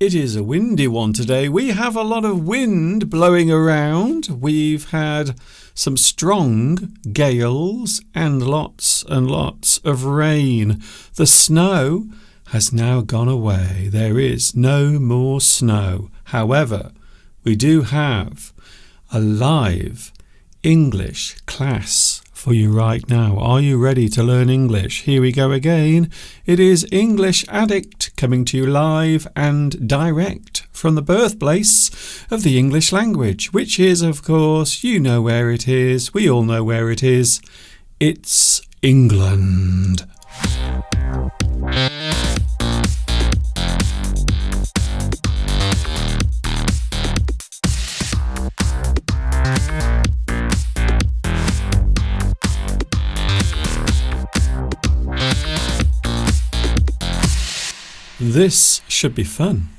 It is a windy one today. We have a lot of wind blowing around. We've had some strong gales and lots of rain. The snow has now gone away. There is no more snow. However, we do have a live English class for you right now. Are you ready to learn English? Here we go again. It is English Addict coming to you live and direct from the birthplace of the English language, which is, of course, you know where it is. We all know where it is. It's England. This should be fun.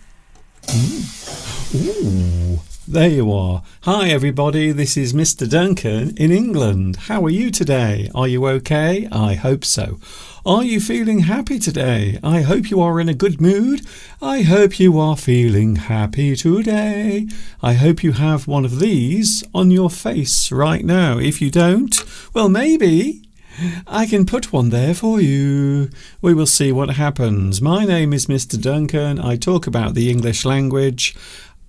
Ooh, there you are. Hi everybody, this is Mr. Duncan in England. How are you today? Are you okay? I hope so. Are you feeling happy today? I hope you are in a good mood. I hope you are feeling happy today. I hope you have one of these on your face right now. If you don't, well, maybe I can put one there for you. We will see what happens. My name is Mr. Duncan. I talk about the English language.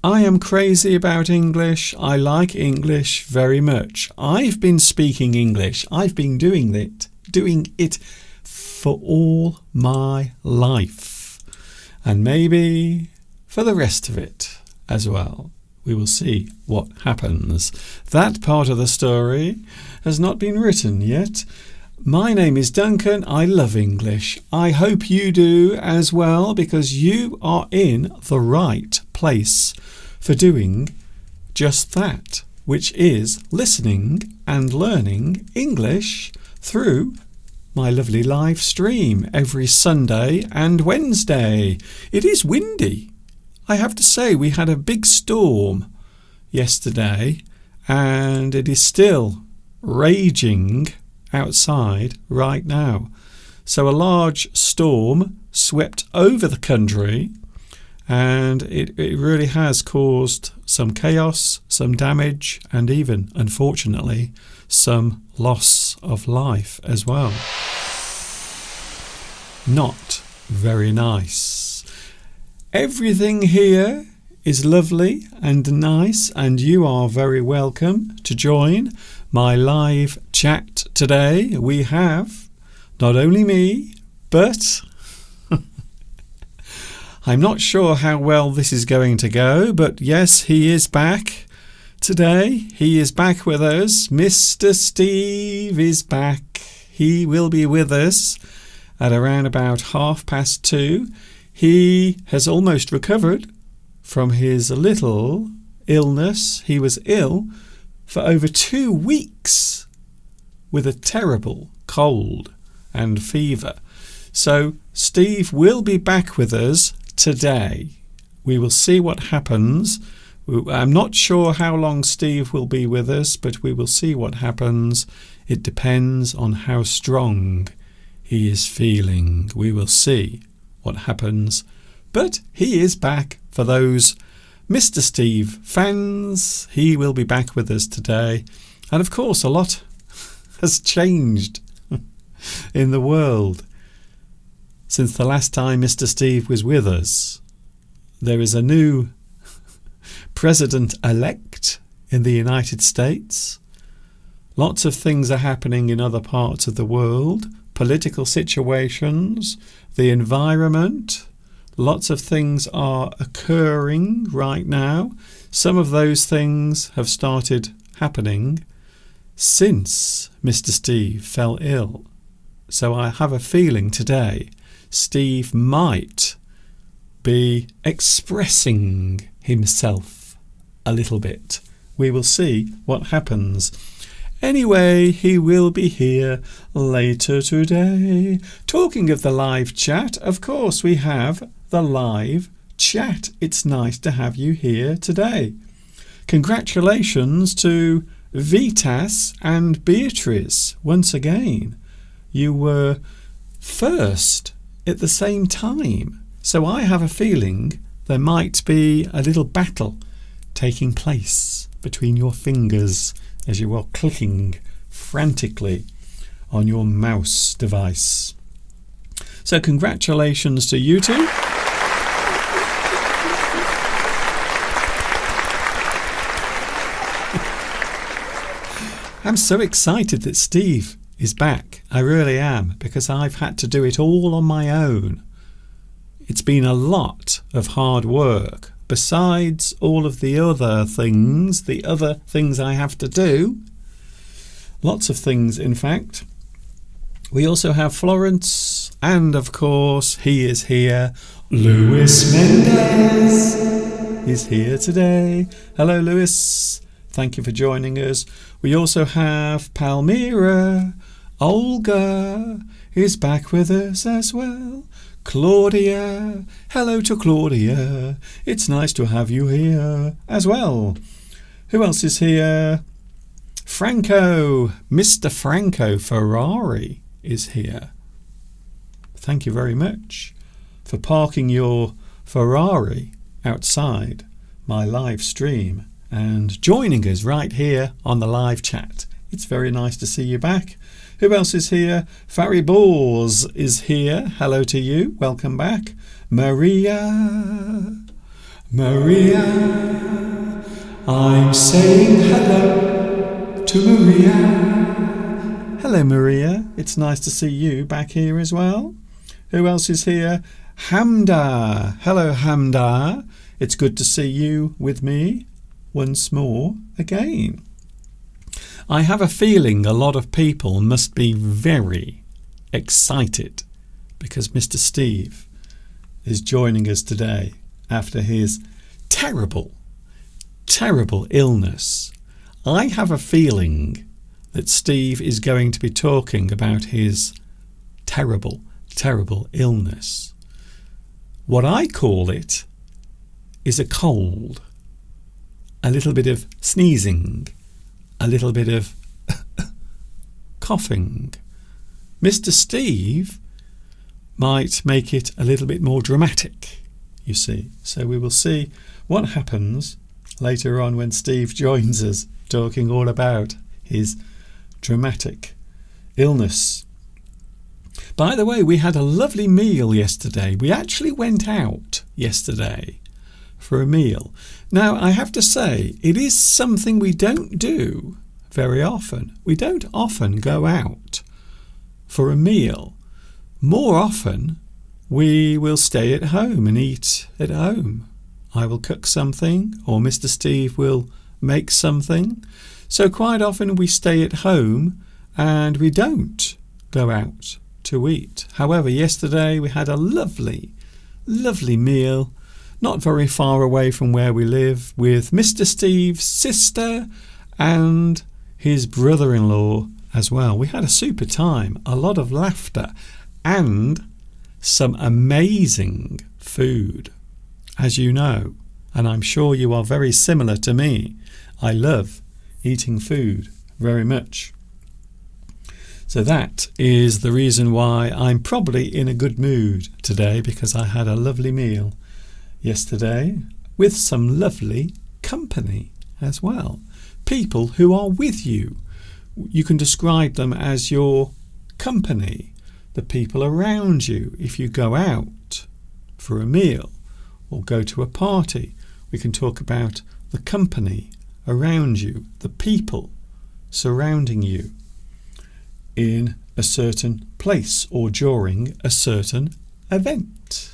I am crazy about English. I like English very much. I've been speaking English. I've been doing it for all my life. And maybe for the rest of it as well. We will see what happens. That part of the story has not been written yet. My name is Duncan. I love English. I hope you do as well, because you are in the right place for doing just that, which is listening and learning English through my lovely live stream every Sunday and Wednesday. It is windy. I have to say, we had a big storm yesterday and it is still raging outside right now. So a large storm swept over the country and it really has caused some chaos, some damage, and even, unfortunately, some loss of life as well. Not very nice. Everything here is lovely and nice, and you are very welcome to join my live chat today. We have not only me, but I'm not sure how well this is going to go, but yes, he is back today. He is back with us. Mr. Steve is back. He will be with us at around about 2:30. He has almost recovered from his little illness. He was ill for over 2 weeks with a terrible cold and fever. So Steve will be back with us today. We will see what happens. I'm not sure how long Steve will be with us, but we will see what happens. It depends on how strong he is feeling. We will see what happens. But he is back for those Mr. Steve fans. He will be back with us today. And of course, a lot has changed in the world since the last time Mr. Steve was with us. There is a new president-elect in the United States. Lots of things are happening in other parts of the world. Political situations, the environment. Lots of things are occurring right now. Some of those things have started happening since Mr. Steve fell ill. So I have a feeling today Steve might be expressing himself a little bit. We will see what happens. Anyway, he will be here later today. Talking of the live chat, of course, we have the live chat. It's nice to have you here today. Congratulations to Vitas and Beatrice once again. You were first at the same time. So I have a feeling there might be a little battle taking place between your fingers as you are clicking frantically on your mouse device. So congratulations to you two. I'm so excited that Steve is back. I really am, because I've had to do it all on my own. It's been a lot of hard work, besides all of the other things I have to do. Lots of things, in fact. We also have Florence, and of course, he is here. Luis Mendez is here today. Hello, Luis. Thank you for joining us. We also have Palmyra. Olga is back with us as well. Claudia. Hello to Claudia. It's nice to have you here as well. Who else is here? Franco. Mr. Franco Ferrari is here. Thank you very much for parking your Ferrari outside my live stream and joining us right here on the live chat. It's very nice to see you back. Who else is here? Farry Bors is here. Hello to you. Welcome back. Maria. I'm saying hello to Maria. Hello, Maria. It's nice to see you back here as well. Who else is here? Hamda. Hello, Hamda. It's good to see you with me once more again. I have a feeling a lot of people must be very excited because Mr. Steve is joining us today after his terrible illness. I have a feeling that Steve is going to be talking about his terrible illness. What I call it is a cold. A little bit of sneezing, a little bit of coughing. Mr. Steve might make it a little bit more dramatic, you see. So we will see what happens later on when Steve joins us, talking all about his dramatic illness. By the way, we had a lovely meal yesterday. We actually went out yesterday for a meal. Now, I have to say, it is something we don't do very often. We don't often go out for a meal. More often, we will stay at home and eat at home. I will cook something, or Mr. Steve will make something. So quite often we stay at home and we don't go out to eat. However, yesterday we had a lovely meal not very far away from where we live, with Mr. Steve's sister and his brother-in-law as well. We had a super time, a lot of laughter and some amazing food, as you know, and I'm sure you are very similar to me. I love eating food very much. So that is the reason why I'm probably in a good mood today, because I had a lovely meal yesterday with some lovely company as well. People who are with you. You can describe them as your company, the people around you. If you go out for a meal or go to a party, we can talk about the company around you, the people surrounding you in a certain place or during a certain event.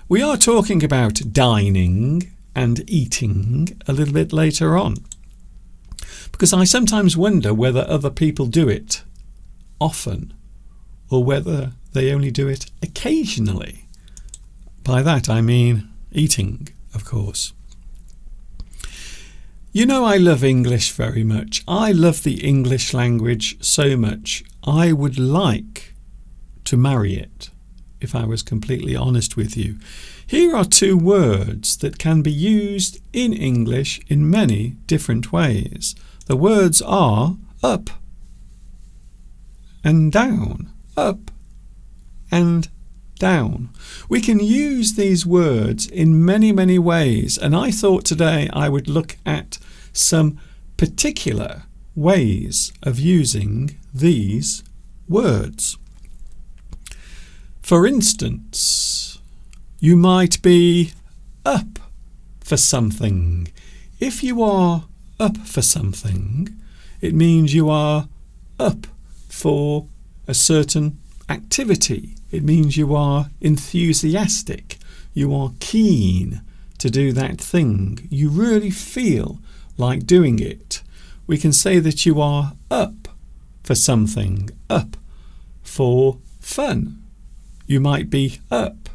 We are talking about dining and eating a little bit later on, because I sometimes wonder whether other people do it often or whether they only do it occasionally. By that I mean eating, of course. You know, I love English very much. I love the English language so much. I would like to marry it, if I was completely honest with you. Here are two words that can be used in English in many different ways. The words are up and down, up and down. We can use these words in many ways, and I thought today I would look at some particular ways of using these words. For instance, you might be up for something. If you are up for something, it means you are up for a certain activity. It means you are enthusiastic. You are keen to do that thing. You really feel like doing it. We can say that you are up for something, up for fun. You might be up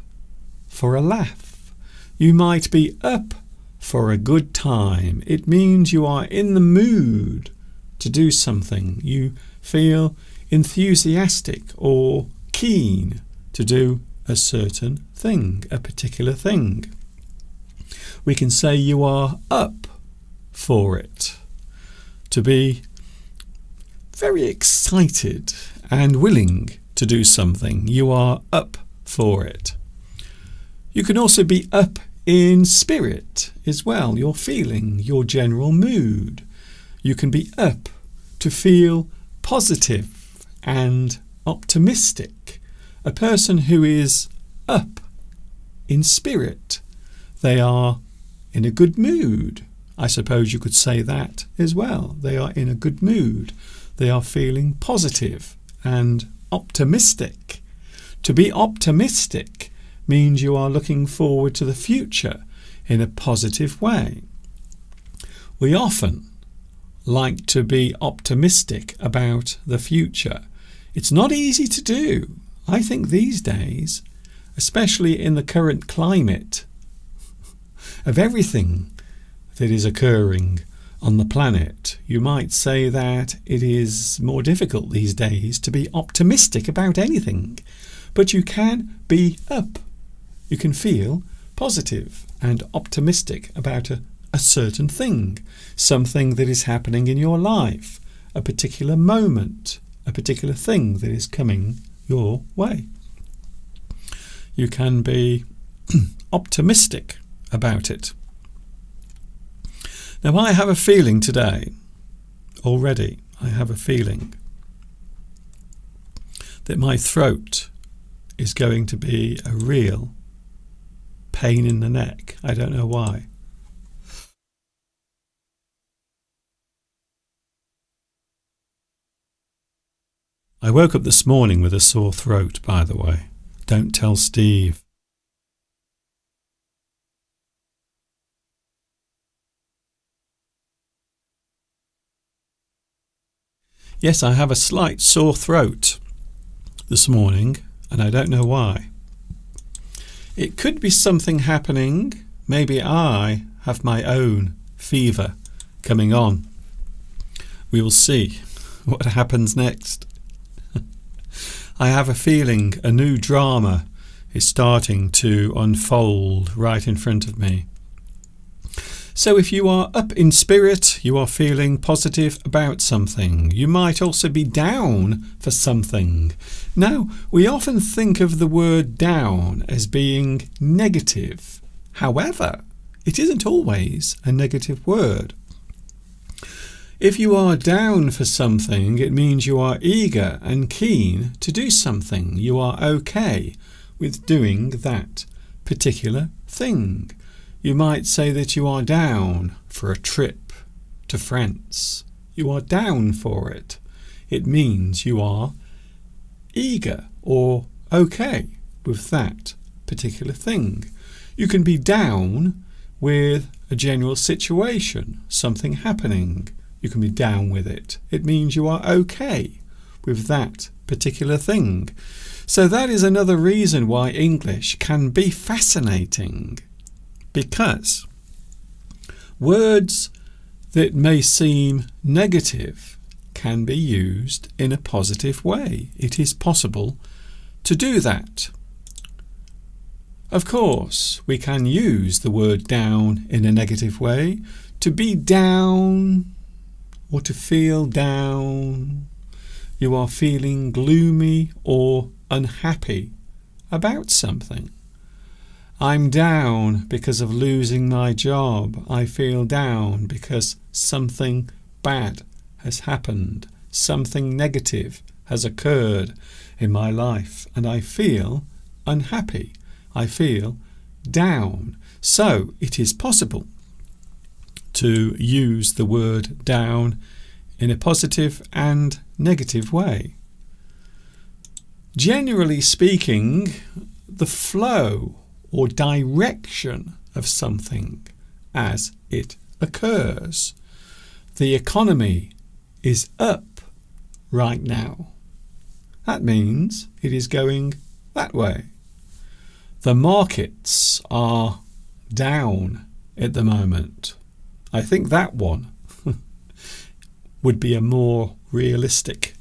for a laugh. You might be up for a good time. It means you are in the mood to do something. You feel enthusiastic or keen to do a certain thing, a particular thing. We can say you are up for it. To be very excited and willing to do something. You are up for it. You can also be up in spirit as well, your feeling, your general mood. You can be up to feel positive and optimistic. A person who is up in spirit, they are in a good mood. I suppose you could say that as well. They are in a good mood. They are feeling positive and optimistic. To be optimistic means you are looking forward to the future in a positive way. We often like to be optimistic about the future. It's not easy to do. I think these days, especially in the current climate of everything that is occurring on the planet, you might say that it is more difficult these days to be optimistic about anything. But you can be up. You can feel positive and optimistic about a certain thing, something that is happening in your life, a particular moment, a particular thing that is coming your way. You can be optimistic about it. Now, I have a feeling today, already, I have a feeling that my throat is going to be a real pain in the neck. I don't know why. I woke up this morning with a sore throat, by the way. Don't tell Steve. Yes, I have a slight sore throat this morning, and I don't know why. It could be something happening. Maybe I have my own fever coming on. We will see what happens next. I have a feeling a new drama is starting to unfold right in front of me. So if you are up in spirit, you are feeling positive about something. You might also be down for something. Now, we often think of the word down as being negative. However, it isn't always a negative word. If you are down for something, it means you are eager and keen to do something. You are okay with doing that particular thing. You might say that you are down for a trip to France. You are down for it. It means you are eager or okay with that particular thing. You can be down with a general situation, something happening. You can be down with it. It means you are okay with that particular thing. So that is another reason why English can be fascinating. Because words that may seem negative can be used in a positive way. It is possible to do that. Of course, we can use the word down in a negative way. To be down or to feel down. You are feeling gloomy or unhappy about something. I'm down because of losing my job. I feel down because something bad has happened. Something negative has occurred in my life and I feel unhappy. I feel down. So it is possible to use the word down in a positive and negative way. Generally speaking, the flow or direction of something as it occurs. The economy is up right now. That means it is going that way. The markets are down at the moment. I think that one would be a more realistic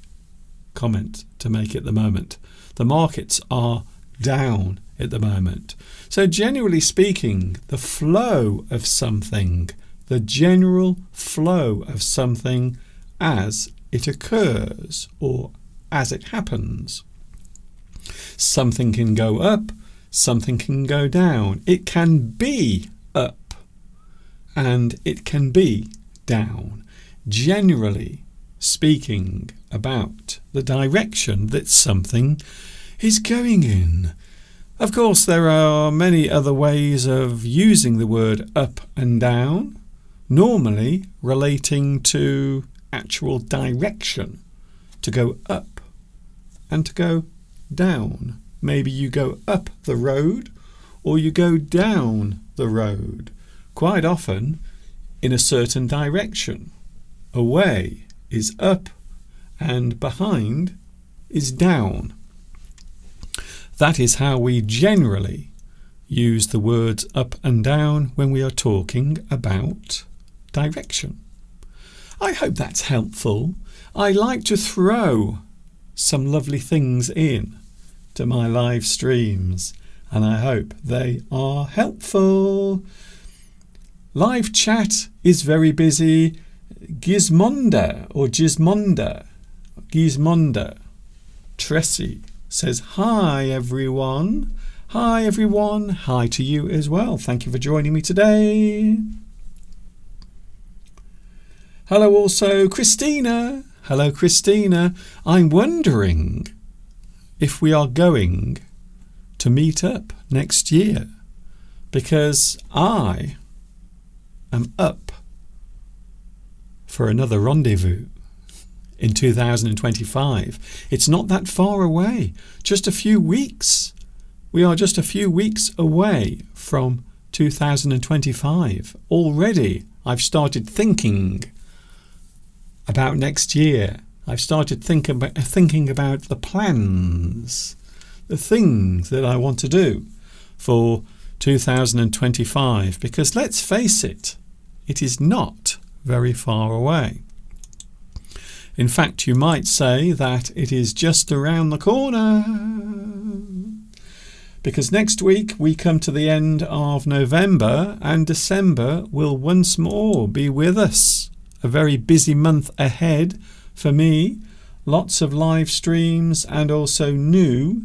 comment to make at the moment. The markets are down at the moment. So generally speaking, the flow of something, the general flow of something as it occurs or as it happens. Something can go up, something can go down. It can be up and it can be down. Generally speaking about the direction that something is going in. Of course, there are many other ways of using the word up and down, normally relating to actual direction, to go up and to go down. Maybe you go up the road or you go down the road, quite often in a certain direction. Away is up and behind is down. That is how we generally use the words up and down when we are talking about direction. I hope that's helpful. I like to throw some lovely things in to my live streams and I hope they are helpful. Live chat is very busy. Gizmonda Tressie says hi everyone. Hi everyone. Hi to you as well. Thank you for joining me today. Hello also Christina. Hello Christina. I'm wondering if we are going to meet up next year because I am up for another rendezvous in 2025. It's not that far away, just a few weeks. We are just a few weeks away from 2025. Already I've started thinking about next year. I've started thinking about the plans, the things that I want to do for 2025, because let's face it, it is not very far away. In fact, you might say that it is just around the corner, because next week we come to the end of November and December will once more be with us. A very busy month ahead for me. Lots of live streams and also new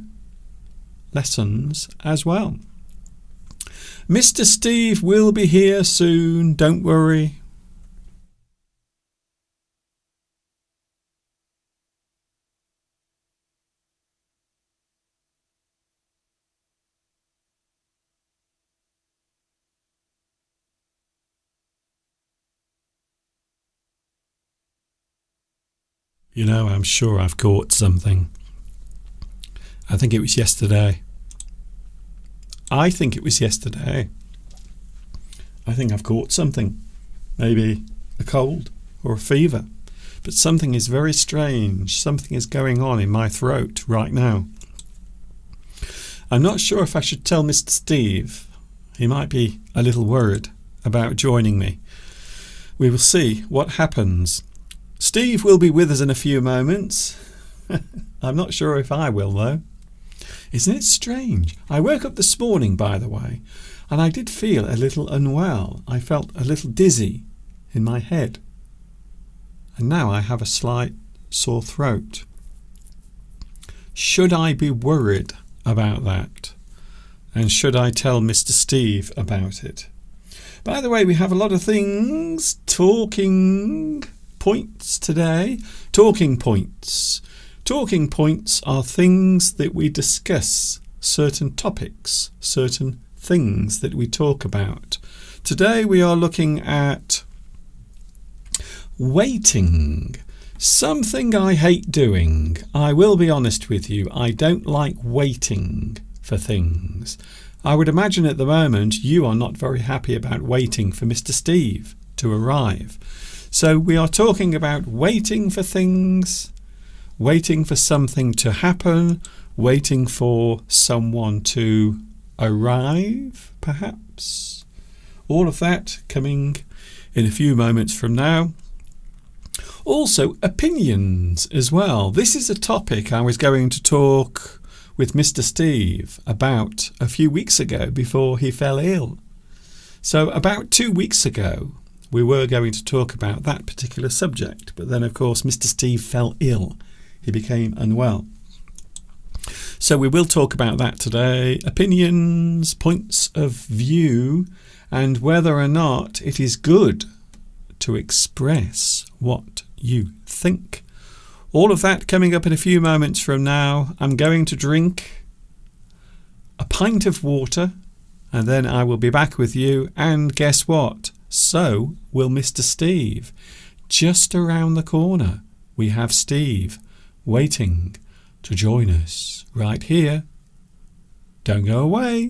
lessons as well. Mr. Steve will be here soon, don't worry. You know, I'm sure I've caught something. I think it was yesterday. I think it was yesterday. I think I've caught something. Maybe a cold or a fever. But something is very strange. Something is going on in my throat right now. I'm not sure if I should tell Mr. Steve. He might be a little worried about joining me. We will see what happens. Steve will be with us in a few moments. I'm not sure if I will though. Isn't it strange? I woke up this morning, by the way, and I did feel a little unwell. I felt a little dizzy in my head. And now I have a slight sore throat. Should I be worried about that? And should I tell Mr. Steve about it? By the way, we have a lot of things, talking points today. Talking points. Talking points are things that we discuss, certain topics, certain things that we talk about. Today we are looking at waiting. Something I hate doing. I will be honest with you, I don't like waiting for things. I would imagine at the moment you are not very happy about waiting for Mr. Steve to arrive. So we are talking about waiting for things, waiting for something to happen, waiting for someone to arrive, perhaps. All of that coming in a few moments from now. Also, opinions as well. This is a topic I was going to talk with Mr. Steve about a few weeks ago before he fell ill. So about 2 weeks ago, we were going to talk about that particular subject. But then, of course, Mr. Steve fell ill. He became unwell. So we will talk about that today. Opinions, points of view, and whether or not it is good to express what you think. All of that coming up in a few moments from now. I'm going to drink a pint of water and then I will be back with you. And guess what? So will Mr. Steve. Just around the corner, we have Steve waiting to join us right here. Don't go away.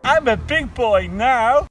I'm a big boy now.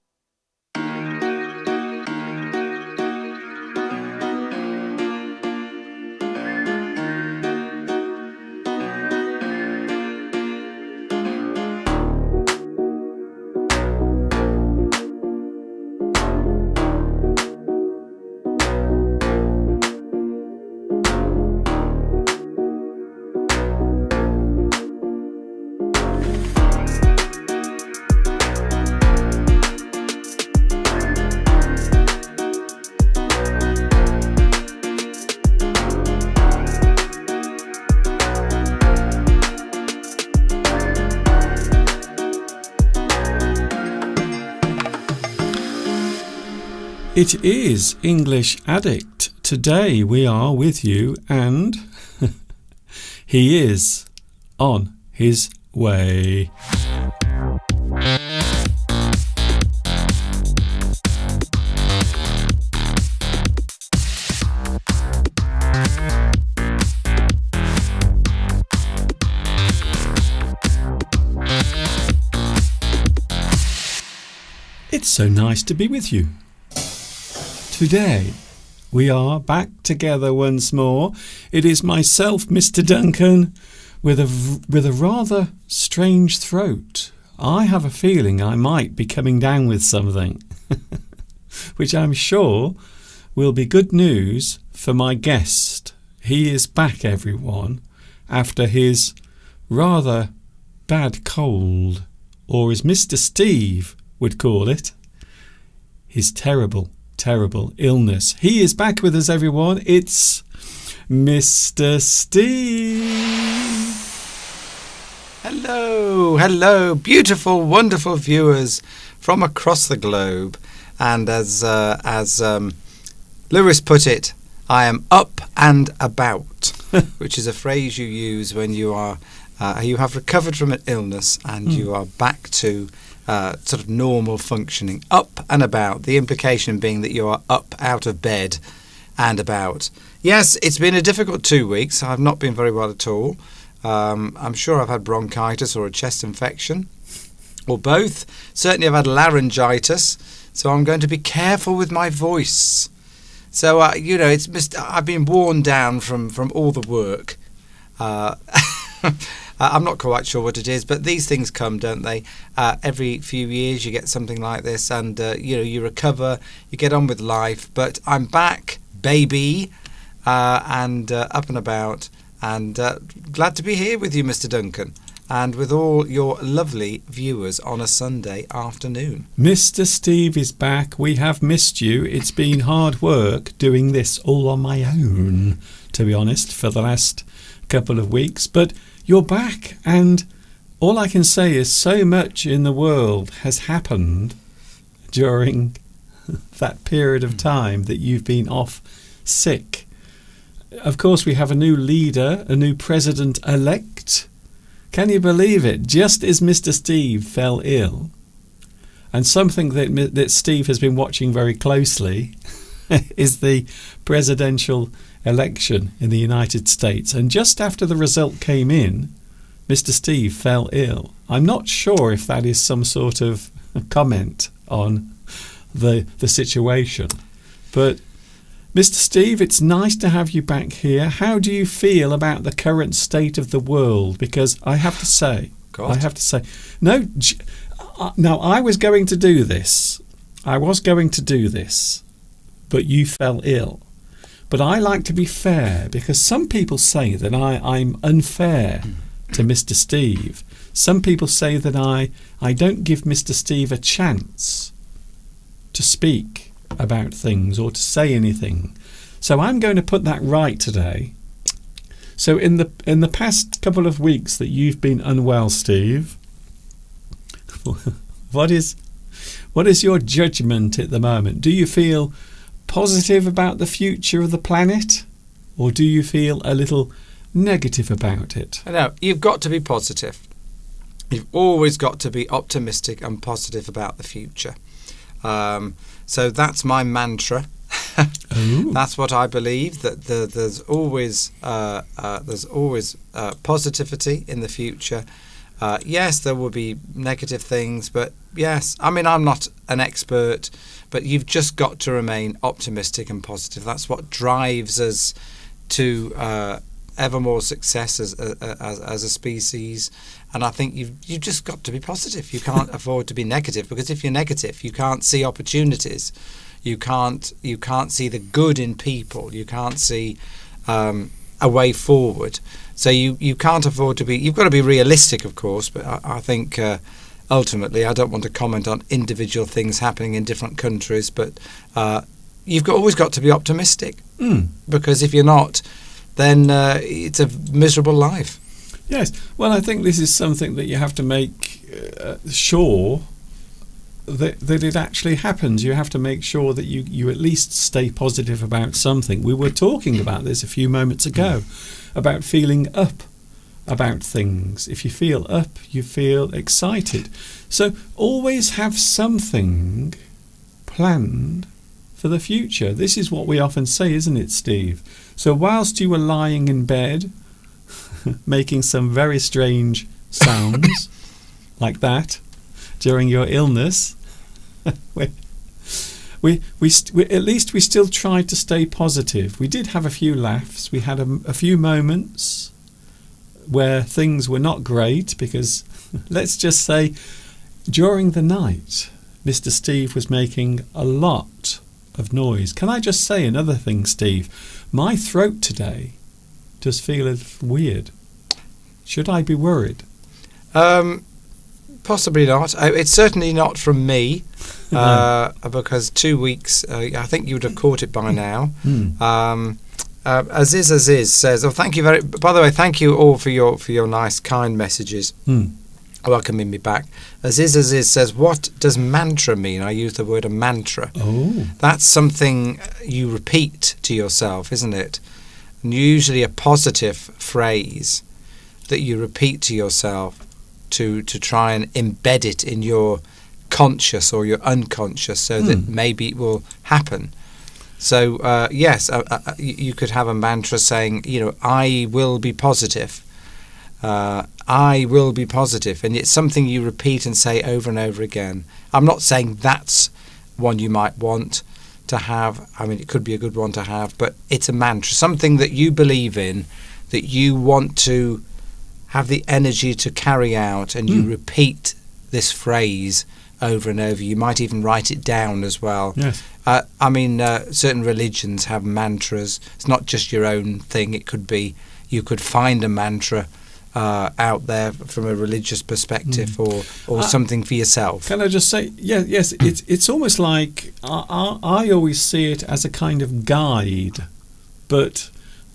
It is English Addict. Today we are with you and he is on his way. It's so nice to be with you. Today, we are back together once more. It is myself, Mr. Duncan, with a rather strange throat. I have a feeling I might be coming down with something, which I'm sure will be good news for my guest. He is back, everyone, after his rather bad cold, or as Mr. Steve would call it, his terrible illness. He is back with us, everyone. It's Mr. Steve. Hello, beautiful, wonderful viewers from across the globe. And as Lewis put it, I am up and about, which is a phrase you use when you have recovered from an illness and you are back to sort of normal functioning, up and about. The implication being that you are up out of bed and about. Yes, it's been a difficult 2 weeks. I've not been very well at all. I'm sure I've had bronchitis or a chest infection, or both. Certainly I've had laryngitis, so I'm going to be careful with my voice. So, I've been worn down from all the work. I'm not quite sure what it is, but these things come, don't they? Every few years you get something like this and, you recover, you get on with life. But I'm back, baby, and up and about, and glad to be here with you, Mr. Duncan, and with all your lovely viewers on a Sunday afternoon. Mr. Steve is back. We have missed you. It's been hard work doing this all on my own, to be honest, for the last couple of weeks. But you're back, and all I can say is so much in the world has happened during that period of time that you've been off sick. Of course, we have a new leader, a new president-elect. Can you believe it? Just as Mr. Steve fell ill, and something that Steve has been watching very closely is the presidential election in the United States, and just after the result came in, Mr. Steve fell ill. I'm not sure if that is some sort of comment on the situation, but Mr. Steve, it's nice to have you back here. How do you feel about the current state of the world? Because I have to say, now I was going to do this, but you fell ill. But I like to be fair, because some people say that I'm unfair to Mr. Steve. Some people say that I don't give Mr. Steve a chance to speak about things or to say anything. So I'm going to put that right today. So in the past couple of weeks that you've been unwell, Steve, what is your judgment at the moment? Do you feel positive about the future of the planet, or do you feel a little negative about it? No, you've got to be positive. You've always got to be optimistic and positive about the future. So that's my mantra. That's what I believe, that there's always positivity in the future. Yes, there will be negative things, but yes, I mean, I'm not an expert, but you've just got to remain optimistic and positive. That's what drives us to ever more success as a species. And I think you've just got to be positive. You can't afford to be negative, because if you're negative, you can't see opportunities. You can't see the good in people. You can't see a way forward. So you can't afford to be. You've got to be realistic, of course. But I think ultimately, I don't want to comment on individual things happening in different countries. But you've always got to be optimistic, because if you're not, then it's a miserable life. Yes. Well, I think this is something that you have to make sure that it actually happens. You have to make sure that you at least stay positive about something. We were talking about this a few moments ago, about feeling up about things. If you feel up, you feel excited. So always have something planned for the future. This is what we often say, isn't it, Steve? So whilst you were lying in bed, making some very strange sounds like that during your illness, we at least we still tried to stay positive. We did have a few laughs. We had a few moments where things were not great because, let's just say, during the night, Mr. Steve was making a lot of noise. Can I just say another thing, Steve? My throat today does feel a little weird. Should I be worried? Possibly not. It's certainly not from me, because 2 weeks, I think you would have caught it by now. Aziz says, "Oh, thank you by the way, thank you all for your nice, kind messages, welcoming me back." Aziz says, "What does mantra mean?" I use the word a mantra. Oh, That's something you repeat to yourself, isn't it? And usually a positive phrase that you repeat to yourself to try and embed it in your conscious or your unconscious, so that maybe it will happen. So yes, you could have a mantra saying, I will be positive. I will be positive. And it's something you repeat and say over and over again. I'm not saying that's one you might want to have. I mean, it could be a good one to have, but it's a mantra, something that you believe in, that you want to have the energy to carry out, and you repeat this phrase over and over. You might even write it down as well. yes. Certain religions have mantras. It's not just your own thing. It could be, you could find a mantra out there from a religious perspective, or something for yourself. Can I just say, yes, it's almost like I always see it as a kind of guide, but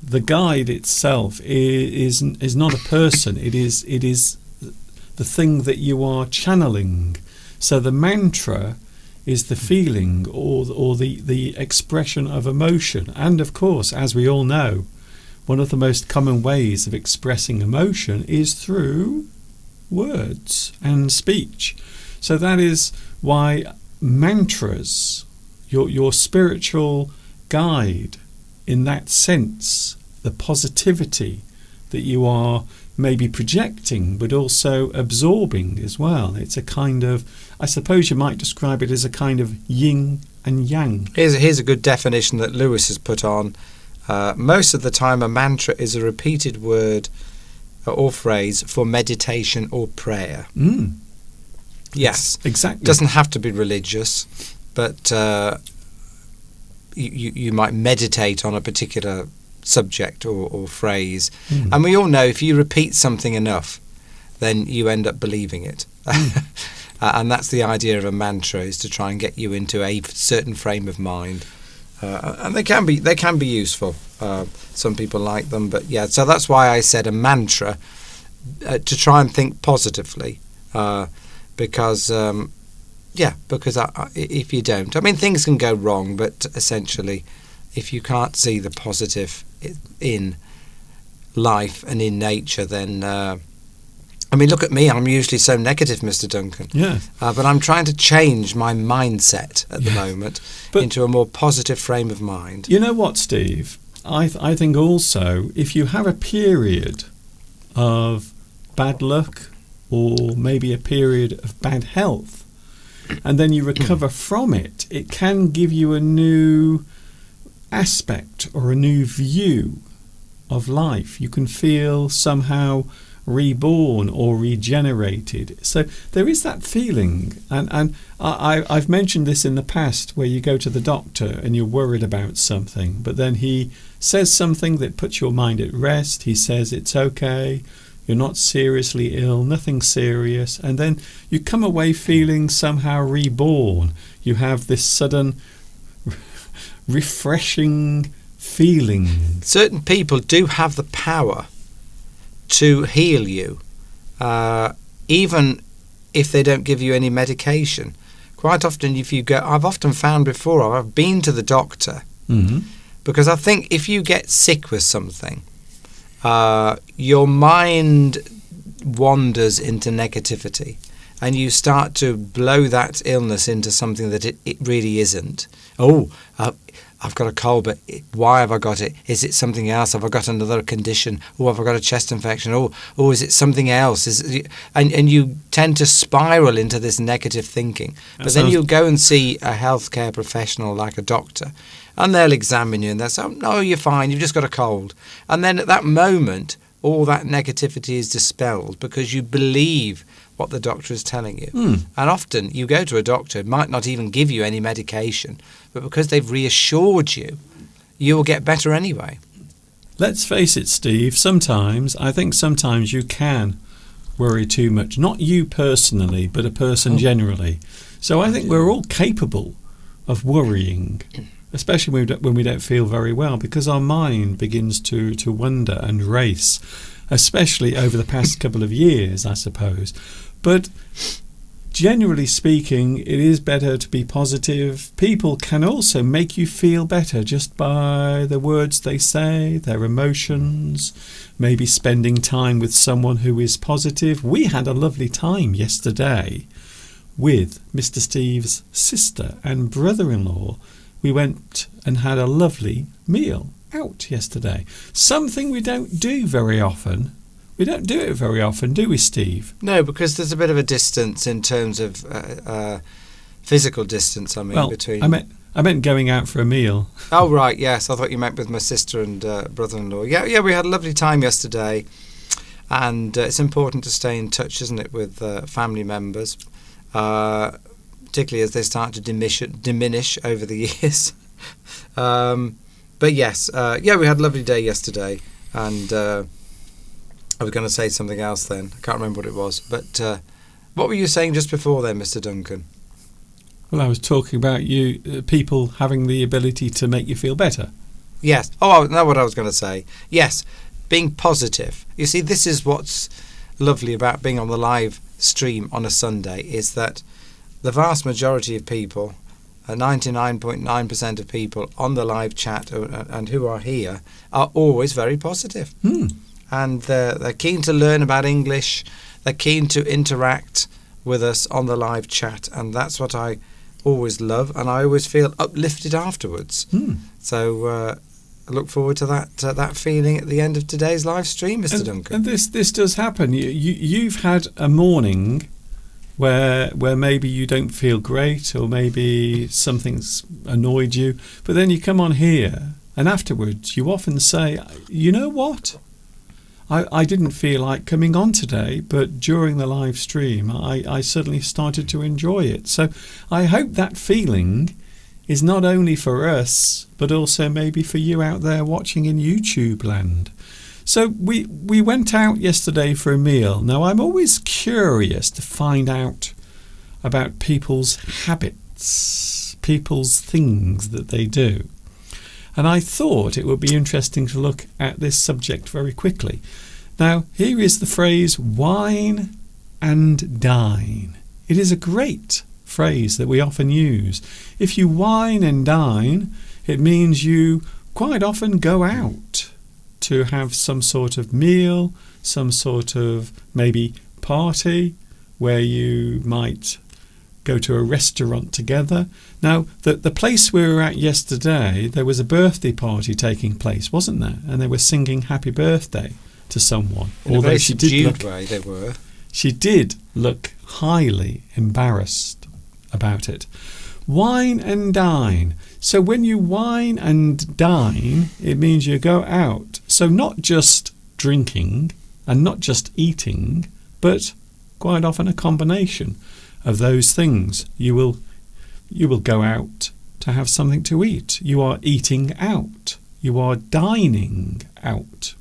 the guide itself is not a person. It is the thing that you are channeling. So the mantra is the feeling or the expression of emotion. And of course, as we all know, one of the most common ways of expressing emotion is through words and speech. So that is why mantras, your spiritual guide, in that sense, the positivity that you are maybe projecting but also absorbing as well. It's a kind of, I suppose you might describe it as a kind of yin and yang. Here's a good definition that Lewis has put on. Most of the time a mantra is a repeated word or phrase for meditation or prayer. Yes, exactly. It doesn't have to be religious, but you might meditate on a particular subject or phrase. And we all know if you repeat something enough, then you end up believing it. And that's the idea of a mantra, is to try and get you into a certain frame of mind. And they can be useful. Some people like them, but yeah. So that's why I said a mantra, to try and think positively, because if you don't, I mean, things can go wrong, but essentially, if you can't see the positive in life and in nature, then look at me. I'm usually so negative, Mr. Duncan. Yeah. But I'm trying to change my mindset at the moment into a more positive frame of mind. You know what, Steve? I think also, if you have a period of bad luck or maybe a period of bad health, and then you recover from it, it can give you a new aspect or a new view of life. You can feel somehow reborn or regenerated. So there is that feeling, and I've mentioned this in the past, where you go to the doctor and you're worried about something, but then he says something that puts your mind at rest. He says it's okay, you're not seriously ill, nothing serious, and then you come away feeling somehow reborn. You have this sudden refreshing feeling. Certain people do have the power to heal you, even if they don't give you any medication. quite often if you go, I've often found before, I've been to the doctor, because I think if you get sick with something, your mind wanders into negativity, and you start to blow that illness into something that it really isn't. I've got a cold, but why have I got it? Is it something else? Have I got another condition? Or have I got a chest infection? Or is it something else? And you tend to spiral into this negative thinking. But then you go and see a healthcare professional like a doctor, and they'll examine you and they'll say, oh, no, you're fine, you've just got a cold. And then at that moment, all that negativity is dispelled because you believe what the doctor is telling you. And often you go to a doctor, it might not even give you any medication, but because they've reassured you, you will get better anyway. Let's face it, Steve, I think sometimes you can worry too much. Not you personally, but a person generally. So I think we're all capable of worrying, especially when we don't feel very well, because our mind begins to wander and race, especially over the past couple of years, I suppose. But generally speaking, it is better to be positive. People can also make you feel better just by the words they say, their emotions, maybe spending time with someone who is positive. We had a lovely time yesterday with Mr. Steve's sister and brother-in-law. We went and had a lovely meal out yesterday. Something we don't do very often. We don't do it very often, do we, Steve? No, because there's a bit of a distance in terms of physical distance, between... I meant going out for a meal. Oh, right, yes. I thought you meant with my sister and brother-in-law. Yeah, we had a lovely time yesterday. And it's important to stay in touch, isn't it, with family members, particularly as they start to diminish over the years. But yes, we had a lovely day yesterday. And... I was going to say something else then. I can't remember what it was. But what were you saying just before then, Mr. Duncan? Well, I was talking about people having the ability to make you feel better. Yes. Oh, I know what I was going to say. Yes, being positive. You see, this is what's lovely about being on the live stream on a Sunday, is that the vast majority of people, 99.9% of people on the live chat and who are here, are always very positive. And they're keen to learn about English. They're keen to interact with us on the live chat, and that's what I always love, and I always feel uplifted afterwards. So I look forward to that feeling at the end of today's live stream, Mr. Duncan. And this does happen. You've had a morning where maybe you don't feel great, or maybe something's annoyed you, but then you come on here, and afterwards you often say, you know what? I didn't feel like coming on today, but during the live stream, I suddenly started to enjoy it. So I hope that feeling is not only for us, but also maybe for you out there watching in YouTube land. So we went out yesterday for a meal. Now, I'm always curious to find out about people's habits, people's things that they do. And I thought it would be interesting to look at this subject very quickly. Now, here is the phrase wine and dine. It is a great phrase that we often use. If you wine and dine, it means you quite often go out to have some sort of meal, some sort of maybe party where you might go to a restaurant together. Now, the place we were at yesterday, there was a birthday party taking place, wasn't there? And they were singing happy birthday to someone. In a very subdued way, they were. She did look highly embarrassed about it. Wine and dine. So when you wine and dine, it means you go out. So not just drinking and not just eating, but quite often a combination of those things. You will go out to have something to eat. You are eating out. You are dining out.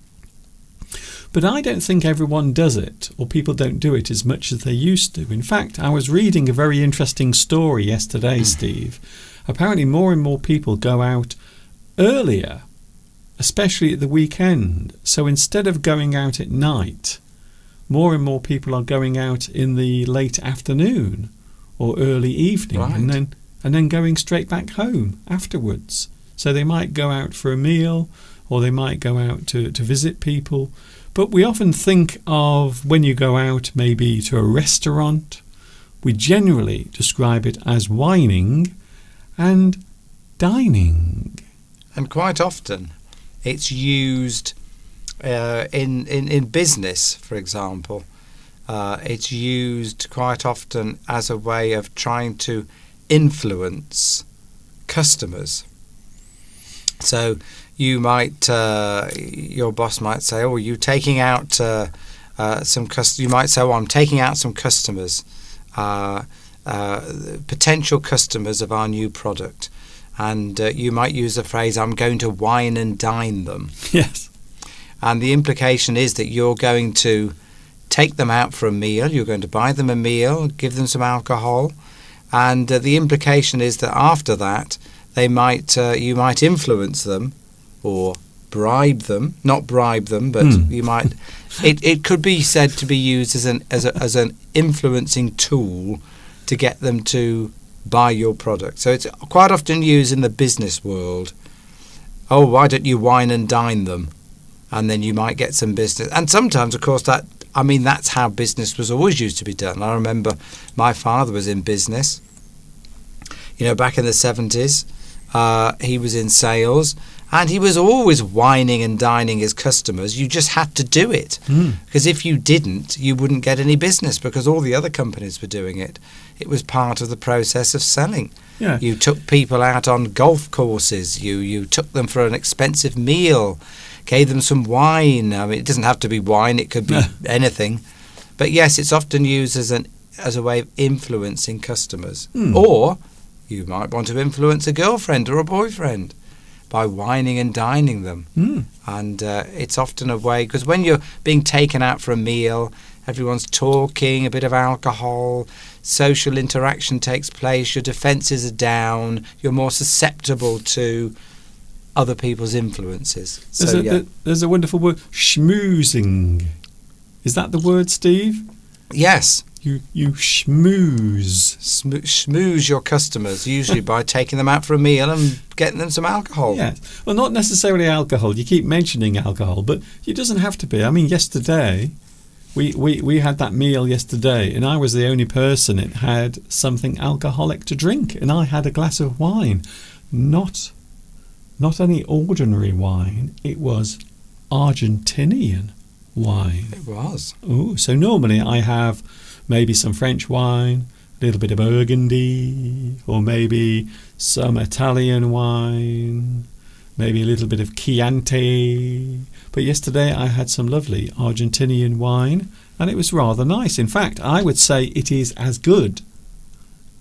But I don't think everyone does it, or people don't do it as much as they used to. In fact, I was reading a very interesting story yesterday, Steve. Apparently more and more people go out earlier, especially at the weekend. So instead of going out at night, more and more people are going out in the late afternoon or early evening, Right. and then going straight back home afterwards. So they might go out for a meal, or they might go out to visit people. But we often think of when you go out maybe to a restaurant, we generally describe it as wining and dining. And quite often it's used in business, for example. It's used quite often as a way of trying to influence customers. So you might, your boss might say, "Oh, are you taking out some customers?" You might say, "Oh, I'm taking out some customers, potential customers of our new product," and you might use the phrase, "I'm going to wine and dine them." Yes. And the implication is that you're going to take them out for a meal, you're going to buy them a meal, give them some alcohol, and the implication is that after that, you might influence them or bribe them, not bribe them, but you might. It could be said to be used as an influencing tool to get them to buy your product. So it's quite often used in the business world. "Oh, why don't you wine and dine them?" And then you might get some business. And sometimes, of course, that's how business was always used to be done. I remember my father was in business. Back in the 70s, he was in sales, and he was always wining and dining his customers. You just had to do it, because if you didn't, you wouldn't get any business, because all the other companies were doing it. It was part of the process of selling. Yeah. You took people out on golf courses. You took them for an expensive meal, gave them some wine. I mean, it doesn't have to be wine; it could be anything. But yes, it's often used as a way of influencing customers. Or you might want to influence a girlfriend or a boyfriend by wining and dining them. And it's often a way, because when you're being taken out for a meal, everyone's talking, a bit of alcohol, social interaction takes place, your defences are down, you're more susceptible to other people's influences. There's a wonderful word, schmoozing. Is that the word, Steve? Yes. You schmooze. Schmooze your customers, usually by taking them out for a meal and getting them some alcohol. Yes. Well, not necessarily alcohol. You keep mentioning alcohol, but it doesn't have to be. I mean, yesterday, we had that meal yesterday, and I was the only person that had something alcoholic to drink, and I had a glass of wine. Not any ordinary wine. It was Argentinian wine. It was. Oh, so normally I have maybe some French wine, a little bit of Burgundy, or maybe some Italian wine, maybe a little bit of Chianti. But yesterday I had some lovely Argentinian wine, and it was rather nice. In fact, I would say it is as good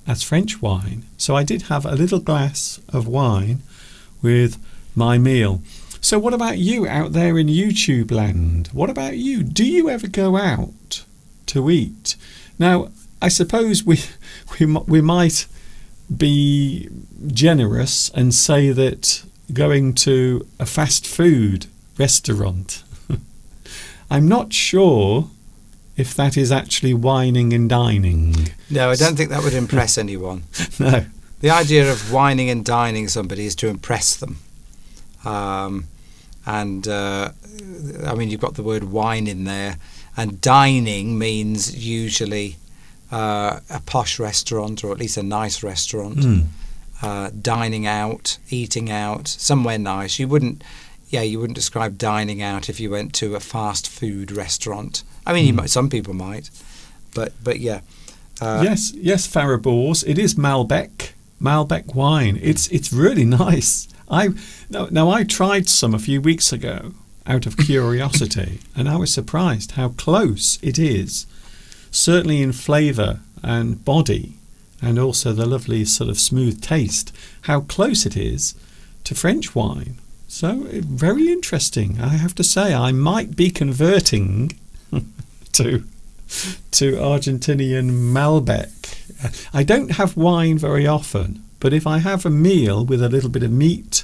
as French wine. So I did have a little glass of wine with my meal. So what about you out there in YouTube land? What about you? Do you ever go out to eat? Now, I suppose we might be generous and say that going to a fast food restaurant, I'm not sure if that is actually wining and dining. No, I don't think that would impress anyone. No. The idea of wining and dining somebody is to impress them. I mean, you've got the word wine in there, and dining means usually a posh restaurant, or at least a nice restaurant. Dining out, eating out, somewhere nice. You wouldn't describe dining out if you went to a fast food restaurant. I mean, some people might, but yeah. Yes, Farah Bors. It is Malbec wine. It's really nice. I tried some a few weeks ago out of curiosity, and I was surprised how close it is, certainly in flavour and body, and also the lovely sort of smooth taste, how close it is to French wine. So very interesting. I have to say, I might be converting to Argentinian Malbec. I don't have wine very often, but if I have a meal with a little bit of meat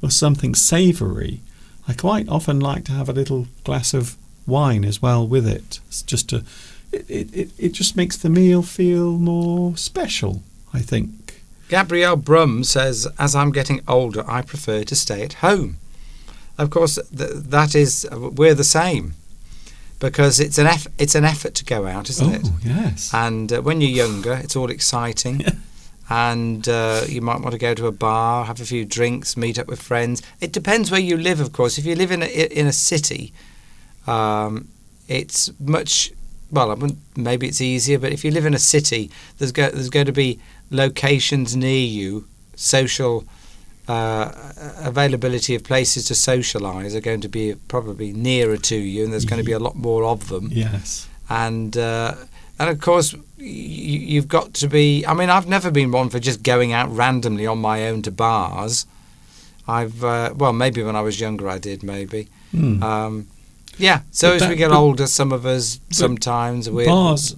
or something savoury, I quite often like to have a little glass of wine as well with it. It's just to it just makes the meal feel more special, I think. Gabrielle Brum says, as I'm getting older, I prefer to stay at home. Of course, we're the same, because it's an effort to go out, isn't it? Oh, yes. And when you're younger, it's all exciting. Yeah. And you might want to go to a bar, have a few drinks, meet up with friends. It depends where you live, of course. If you live in a city, it's much... Well, maybe it's easier, but if you live in a city, there's going to be locations near you, social availability of places to socialise are going to be probably nearer to you, and there's going to be a lot more of them. Yes. And of course, you've got to be... I mean, I've never been one for just going out randomly on my own to bars. Maybe when I was younger I did, maybe. Yeah, so as we get older, some of us sometimes... Bars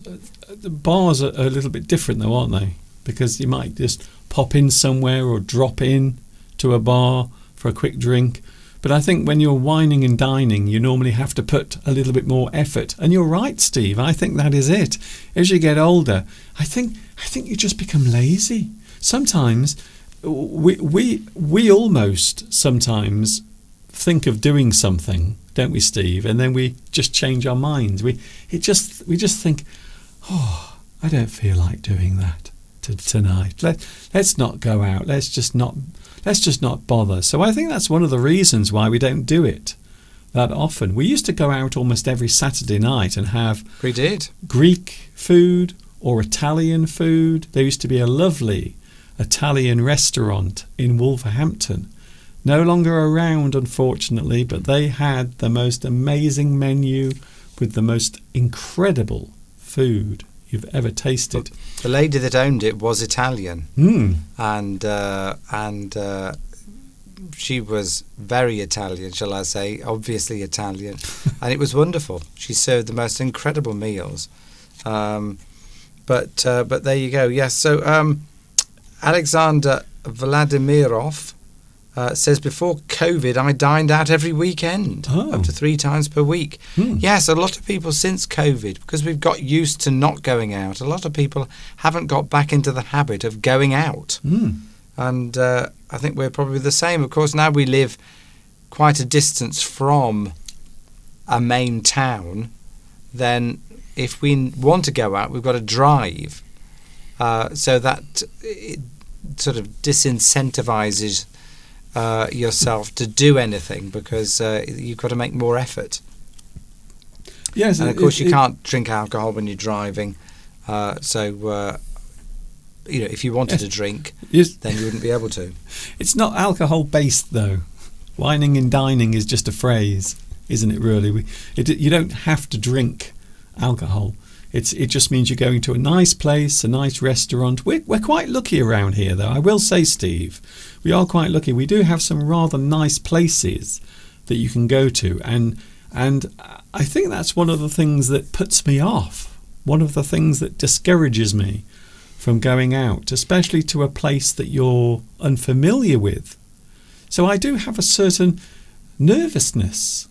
are a little bit different though, aren't they? Because you might just pop in somewhere or drop in to a bar for a quick drink. But I think when you're wining and dining, you normally have to put a little bit more effort. And you're right, Steve. I think that is it. As you get older, I think you just become lazy. Sometimes we almost sometimes think of doing something, don't we, Steve? And then we just change our minds. We just think, oh, I don't feel like doing that tonight. Let's not go out. Let's just not bother. So I think that's one of the reasons why we don't do it that often. We used to go out almost every Saturday night and have Greek food or Italian food. There used to be a lovely Italian restaurant in Wolverhampton. No longer around, unfortunately, but they had the most amazing menu with the most incredible food you've ever tasted. The lady that owned it was Italian, and she was very Italian, shall I say, obviously Italian, and it was wonderful. She served the most incredible meals. But there you go. Yes. So Alexander Vladimirov says, before COVID, I dined out every weekend, up to 3 times per week. Yes, a lot of people since COVID, because we've got used to not going out, a lot of people haven't got back into the habit of going out. And I think we're probably the same. Of course, now we live quite a distance from a main town. Then if we want to go out, we've got to drive. So that it sort of disincentivises yourself to do anything, because you've got to make more effort. Yes, and of course you can't drink alcohol when you're driving. So if you wanted to drink, then you wouldn't be able to. It's not alcohol based though. Wining and dining is just a phrase, isn't it? Really, you don't have to drink alcohol. It just means you're going to a nice place, a nice restaurant. We're quite lucky around here, though. I will say, Steve, we are quite lucky. We do have some rather nice places that you can go to, and I think that's one of the things that puts me off. One of the things that discourages me from going out, especially to a place that you're unfamiliar with. So I do have a certain nervousness.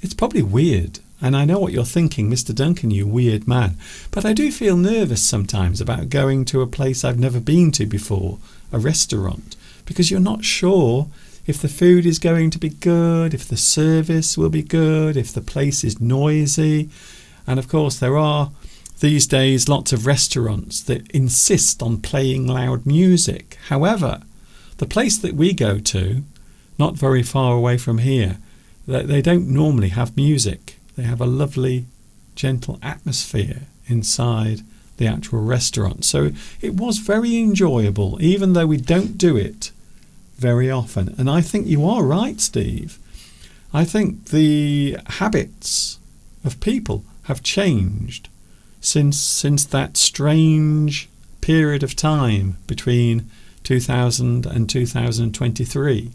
It's probably weird. And I know what you're thinking, Mr. Duncan, you weird man. But I do feel nervous sometimes about going to a place I've never been to before, a restaurant, because you're not sure if the food is going to be good, if the service will be good, if the place is noisy. And of course, there are these days lots of restaurants that insist on playing loud music. However, the place that we go to, not very far away from here, they don't normally have music. They have a lovely, gentle atmosphere inside the actual restaurant. So it was very enjoyable, even though we don't do it very often. And I think you are right, Steve. I think the habits of people have changed since that strange period of time between 2000 and 2023.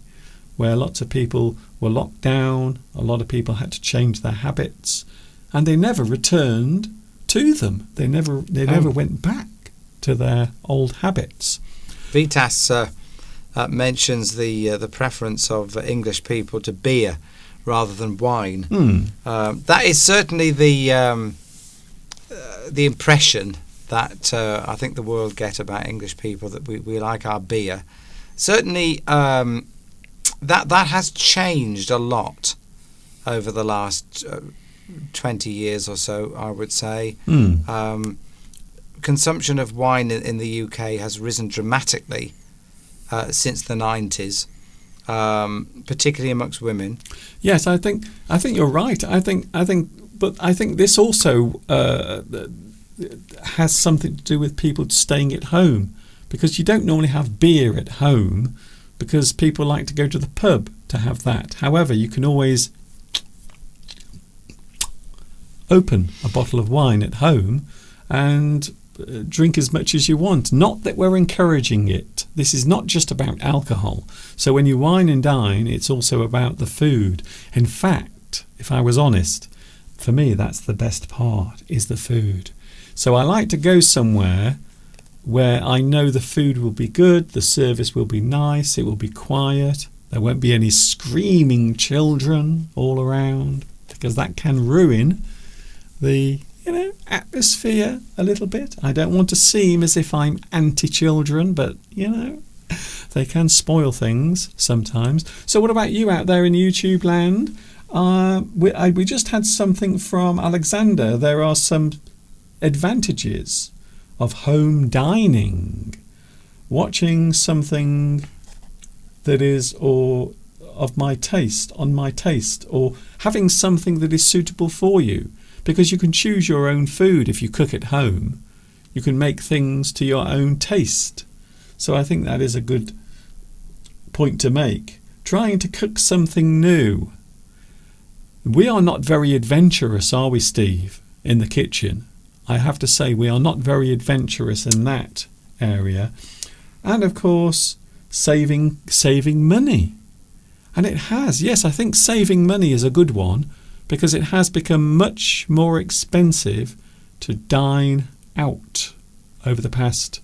Where lots of people were locked down, a lot of people had to change their habits, and they never returned to them. They never went back to their old habits. Vitas mentions the preference of English people to beer rather than wine. That is certainly the the impression that I think the world get about English people, that we like our beer. Certainly, that has changed a lot over the last 20 years or so, I would say. Consumption of wine in the UK has risen dramatically since the 90s, particularly amongst women. Yes, I think you're right. But I think this also has something to do with people staying at home, because you don't normally have beer at home because people like to go to the pub to have that. However, you can always open a bottle of wine at home and drink as much as you want. Not that we're encouraging it. This is not just about alcohol. So when you wine and dine, it's also about the food. In fact, if I was honest, for me, that's the best part, is the food. So I like to go somewhere where I know the food will be good, the service will be nice, it will be quiet, there won't be any screaming children all around, because that can ruin the atmosphere a little bit. I don't want to seem as if I'm anti-children, but they can spoil things sometimes. So what about you out there in YouTube land? We just had something from Alexander. There are some advantages of home dining, watching something that is or of my taste, on my taste, or having something that is suitable for you, because you can choose your own food if you cook at home. You can make things to your own taste. So I think that is a good point to make. Trying to cook something new. We are not very adventurous, are we, Steve, in the kitchen? I have to say we are not very adventurous in that area. And of course, saving money. And it has, yes, I think saving money is a good one, because it has become much more expensive to dine out over the past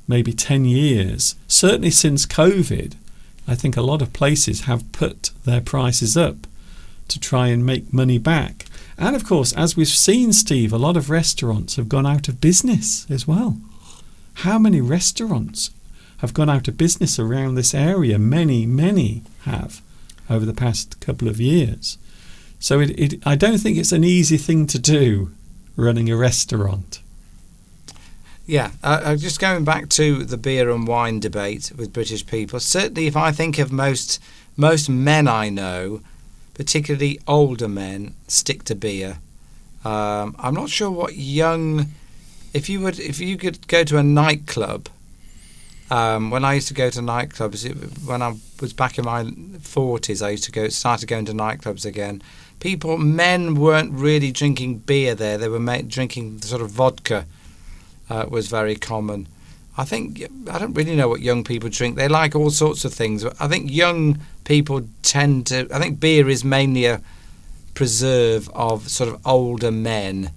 maybe 10 years. Certainly since COVID, I think a lot of places have put their prices up to try and make money back. And of course, as we've seen, Steve, a lot of restaurants have gone out of business as well. How many restaurants have gone out of business around this area? Many have over the past couple of years. So I don't think it's an easy thing to do, running a restaurant. Yeah, just going back to the beer and wine debate with British people, certainly if I think of most men I know, particularly older men, stick to beer. I'm not sure what young... If you could go to a nightclub, when I used to go to nightclubs, when I was back in my 40s, I used to started going to nightclubs again. Men weren't really drinking beer there. They were drinking sort of vodka. Was very common. I don't really know what young people drink. They like all sorts of things. I think young people I think beer is mainly a preserve of sort of older men,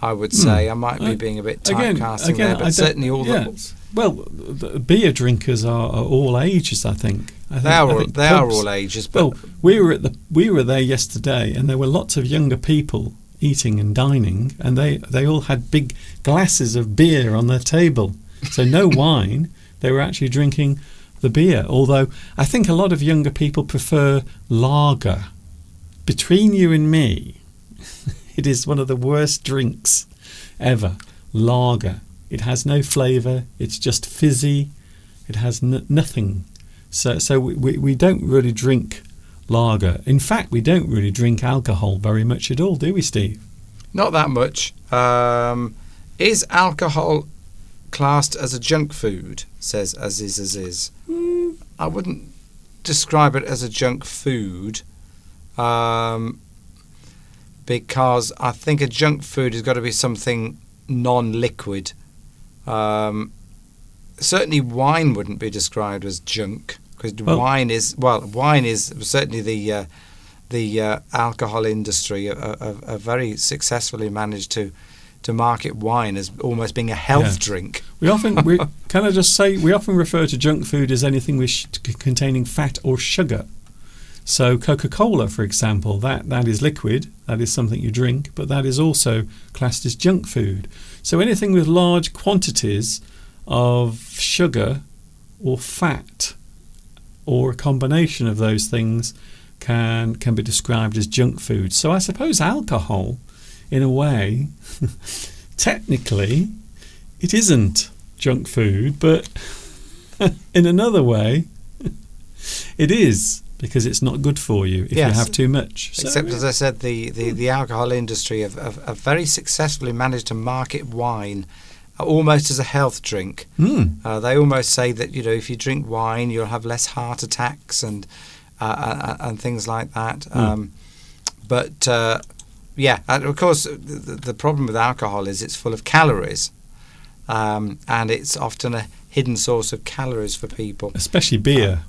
I would say. I might be being a bit typecasting there, but certainly all the... Well, the beer drinkers are all ages, I think. They are all ages. But we were there yesterday, and there were lots of younger people eating and dining, and they all had big glasses of beer on their table. So no wine. They were actually drinking the beer. Although I think a lot of younger people prefer lager. Between you and me, it is one of the worst drinks ever. Lager. It has no flavour. It's just fizzy. It has nothing. So we don't really drink lager. In fact, we don't really drink alcohol very much at all, do we, Steve? Not that much. Is alcohol classed as a junk food? Says Aziz. I wouldn't describe it as a junk food, because I think a junk food has got to be something non-liquid. Certainly wine wouldn't be described as junk, because wine is certainly the alcohol industry are very successfully managed to market wine as almost being a health drink. We often refer to junk food as anything containing fat or sugar. So Coca-Cola, for example, that is liquid, that is something you drink, but that is also classed as junk food. So anything with large quantities of sugar or fat or a combination of those things can be described as junk food. So I suppose alcohol, in a way, technically, it isn't junk food, but in another way, it is, because it's not good for you if you have too much. So, except, as I said, the alcohol industry have very successfully managed to market wine almost as a health drink. They almost say that, you know, if you drink wine, you'll have less heart attacks and things like that. And of course, the problem with alcohol is it's full of calories, and it's often a hidden source of calories for people. Especially beer.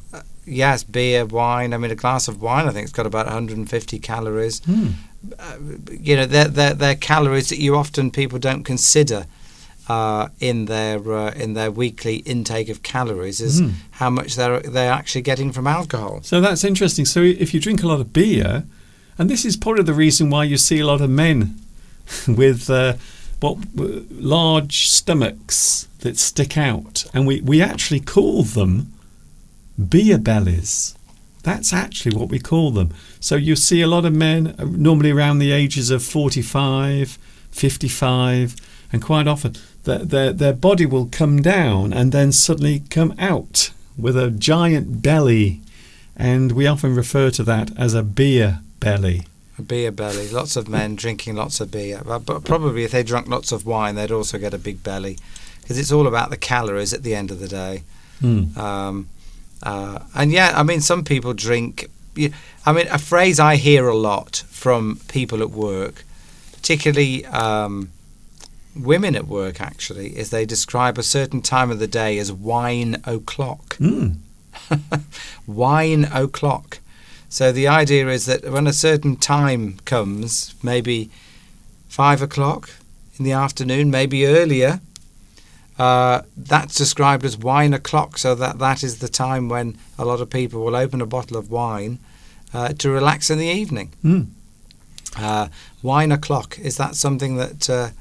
Yes, beer, wine. I mean, a glass of wine, I think, it's got about 150 calories. You know, they're calories that people don't consider in their weekly intake of calories, is how much they're actually getting from alcohol. So that's interesting. So if you drink a lot of beer, and this is probably the reason why you see a lot of men with large stomachs that stick out, and we actually call them beer bellies. That's actually what we call them. So you see a lot of men, normally around the ages of 45, 55, and quite often their body will come down and then suddenly come out with a giant belly, and we often refer to that as a beer belly. A beer belly. Lots of men drinking lots of beer. But probably if they drank lots of wine, they'd also get a big belly, because it's all about the calories at the end of the day. And yeah, I mean, some people drink. I mean, a phrase I hear a lot from people at work, particularly women at work, actually, is they describe a certain time of the day as wine o'clock. Wine o'clock. So the idea is that when a certain time comes, maybe 5 o'clock in the afternoon, maybe earlier, that's described as wine o'clock. So that is the time when a lot of people will open a bottle of wine to relax in the evening. Wine o'clock, is that something that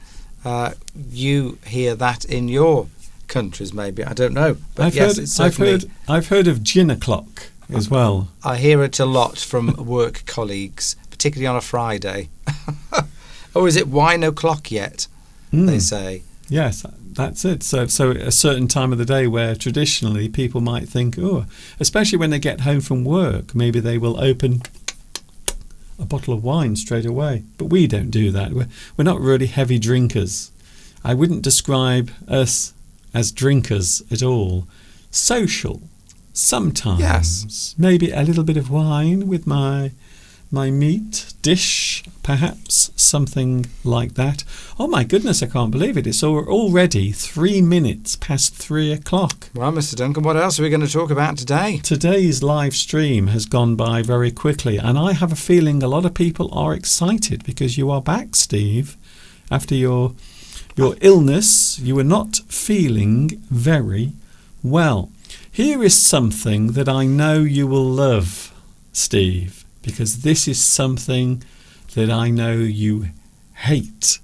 you hear that in your countries? Maybe, I don't know, but I've heard of gin o'clock as well. I hear it a lot from work colleagues, particularly on a Friday. Oh, is it wine o'clock yet? They say. Yes, that's it. So a certain time of the day where traditionally people might think, especially when they get home from work, maybe they will open a bottle of wine straight away. But we don't do that. We're not really heavy drinkers. I wouldn't describe us as drinkers at all. Social, sometimes. Yes. Maybe a little bit of wine with my meat dish, perhaps, something like that. Oh my goodness, I can't believe it. It's already 3 minutes past 3 o'clock. Well, Mr. Duncan, what else are we going to talk about today? Today's live stream has gone by very quickly, and I have a feeling a lot of people are excited because you are back, Steve. After your illness, you were not feeling very well. Here is something that I know you will love, Steve, because this is something that I know you hate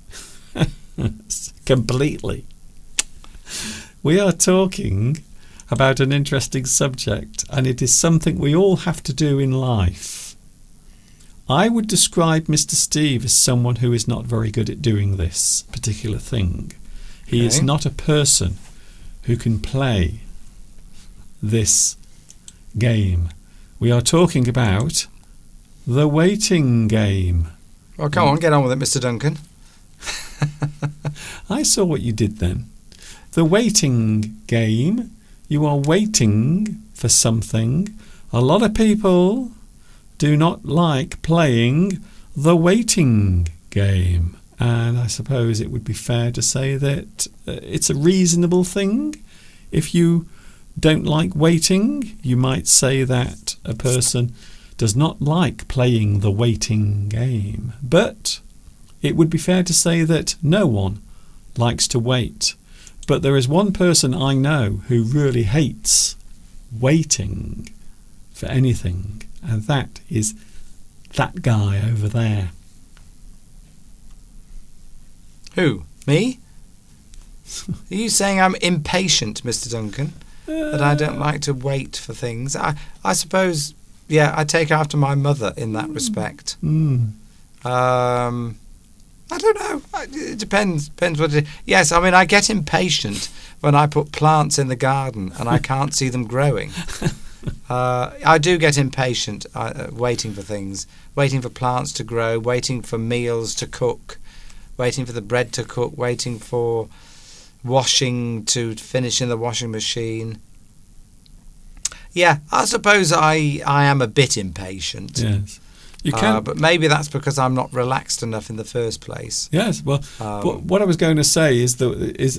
completely. We are talking about an interesting subject, and it is something we all have to do in life. I would describe Mr. Steve as someone who is not very good at doing this particular thing. He is not a person who can play this game. We are talking about the waiting game. Well, come on, get on with it, Mr. Duncan. I saw what you did then. The waiting game. You are waiting for something. A lot of people do not like playing the waiting game. And I suppose it would be fair to say that it's a reasonable thing. If you don't like waiting, you might say that a person does not like playing the waiting game. But it would be fair to say that no one likes to wait. But there is one person I know who really hates waiting for anything, And that is that guy over there. Who? Me? Are you saying I'm impatient, Mr. Duncan? That I don't like to wait for things? I suppose, yeah, I take after my mother in that respect. I don't know. It depends what it is. Yes, I mean, I get impatient when I put plants in the garden and I can't see them growing. I do get impatient waiting for things, waiting for plants to grow, waiting for meals to cook, waiting for the bread to cook, waiting for washing to finish in the washing machine. Yeah, I suppose I am a bit impatient. Yes. You can, but maybe that's because I'm not relaxed enough in the first place. Yes, well, what I was going to say is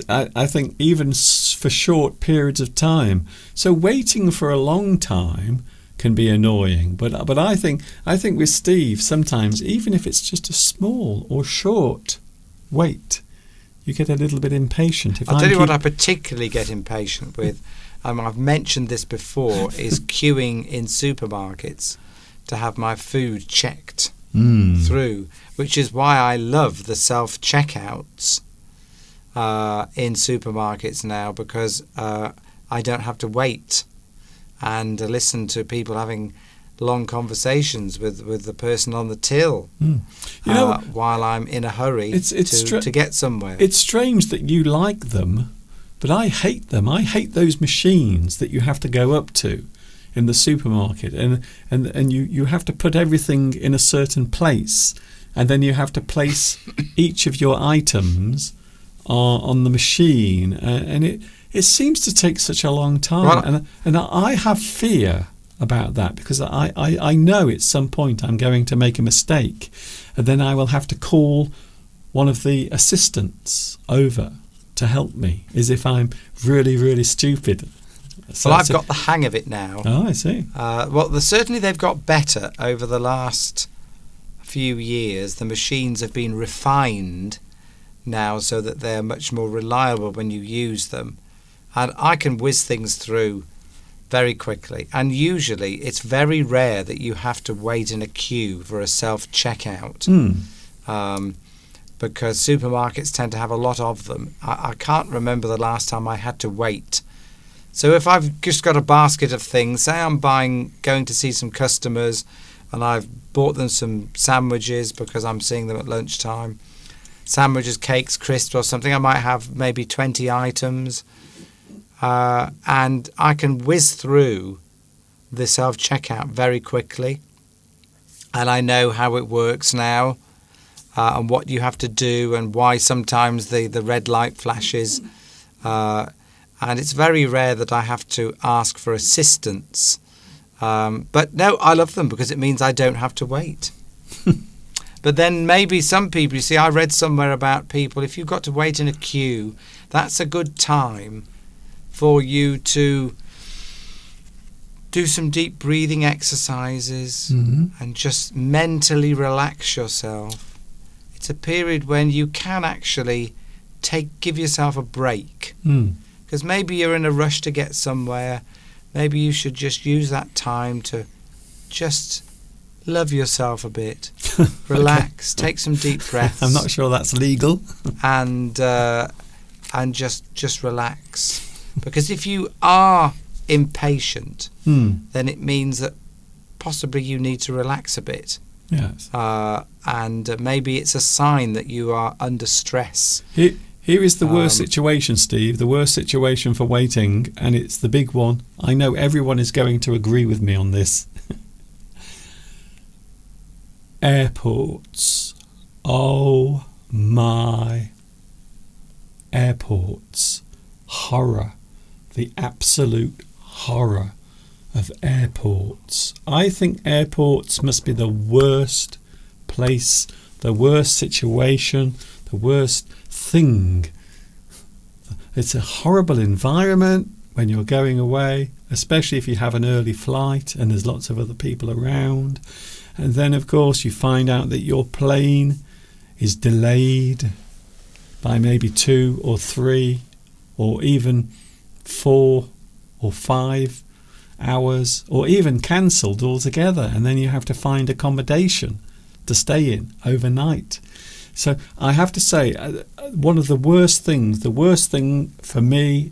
I think even for short periods of time. So waiting for a long time can be annoying, but I think with Steve sometimes, even if it's just a small or short wait, you get a little bit impatient. I'll tell you what I particularly get impatient with. I've mentioned this before, is queuing in supermarkets to have my food checked through, which is why I love the self-checkouts in supermarkets now, because I don't have to wait and listen to people having long conversations with the person on the till while I'm in a hurry to get somewhere. It's strange that you like them, but I hate them. I hate those machines that you have to go up to in the supermarket, and you have to put everything in a certain place, and then you have to place each of your items on the machine, and it seems to take such a long time, and I have fear about that, because I know at some point I'm going to make a mistake, and then I will have to call one of the assistants over to help me, as if I'm really, really stupid. Well, I've got the hang of it now. Oh, I see. Certainly they've got better over the last few years. The machines have been refined now so that they're much more reliable when you use them. And I can whiz things through very quickly. And usually it's very rare that you have to wait in a queue for a self-checkout. Because supermarkets tend to have a lot of them. I can't remember the last time I had to wait. So if I've just got a basket of things, say I'm going to see some customers, and I've bought them some sandwiches because I'm seeing them at lunchtime, sandwiches, cakes, crisps or something, I might have maybe 20 items, and I can whiz through the self-checkout very quickly, and I know how it works now, and what you have to do, and why sometimes the red light flashes, and it's very rare that I have to ask for assistance. But no, I love them because it means I don't have to wait. But then maybe some people, you see, I read somewhere about people, if you've got to wait in a queue, that's a good time for you to do some deep breathing exercises and just mentally relax yourself. It's a period when you can actually give yourself a break. Because maybe you're in a rush to get somewhere. Maybe you should just use that time to just love yourself a bit. Relax, take some deep breaths. I'm not sure that's legal. and just relax. Because if you are impatient, then it means that possibly you need to relax a bit. Yes. And maybe it's a sign that you are under stress. Here is the worst situation, Steve, the worst situation for waiting, and it's the big one. I know everyone is going to agree with me on this. Airports. Oh my. Airports. Horror. The absolute horror of airports. I think airports must be the worst place, the worst situation, the worst thing. It's a horrible environment when you're going away, especially if you have an early flight and there's lots of other people around. And then, of course, you find out that your plane is delayed by maybe 2 or 3 or even 4 or 5 hours, or even cancelled altogether, and then you have to find accommodation to stay in overnight. So I have to say, one of the worst thing for me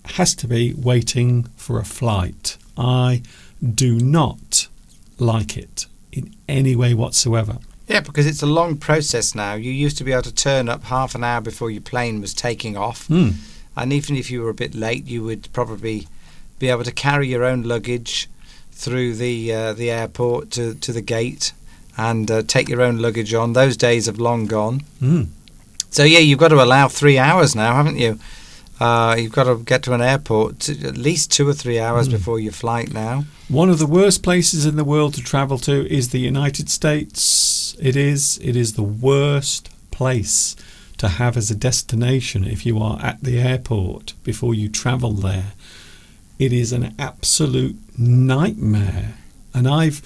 has to be waiting for a flight. I do not like it in any way whatsoever. Yeah, because it's a long process now. You used to be able to turn up half an hour before your plane was taking off. And even if you were a bit late, you would probably be able to carry your own luggage through the airport to the gate and take your own luggage on. Those days have long gone. So yeah, you've got to allow 3 hours now, haven't you? You've got to get to an airport at least 2 or 3 hours before your flight now. One of the worst places in the world to travel to is the United States. It is the worst place to have as a destination if you are at the airport before you travel there. It is an absolute nightmare. And I've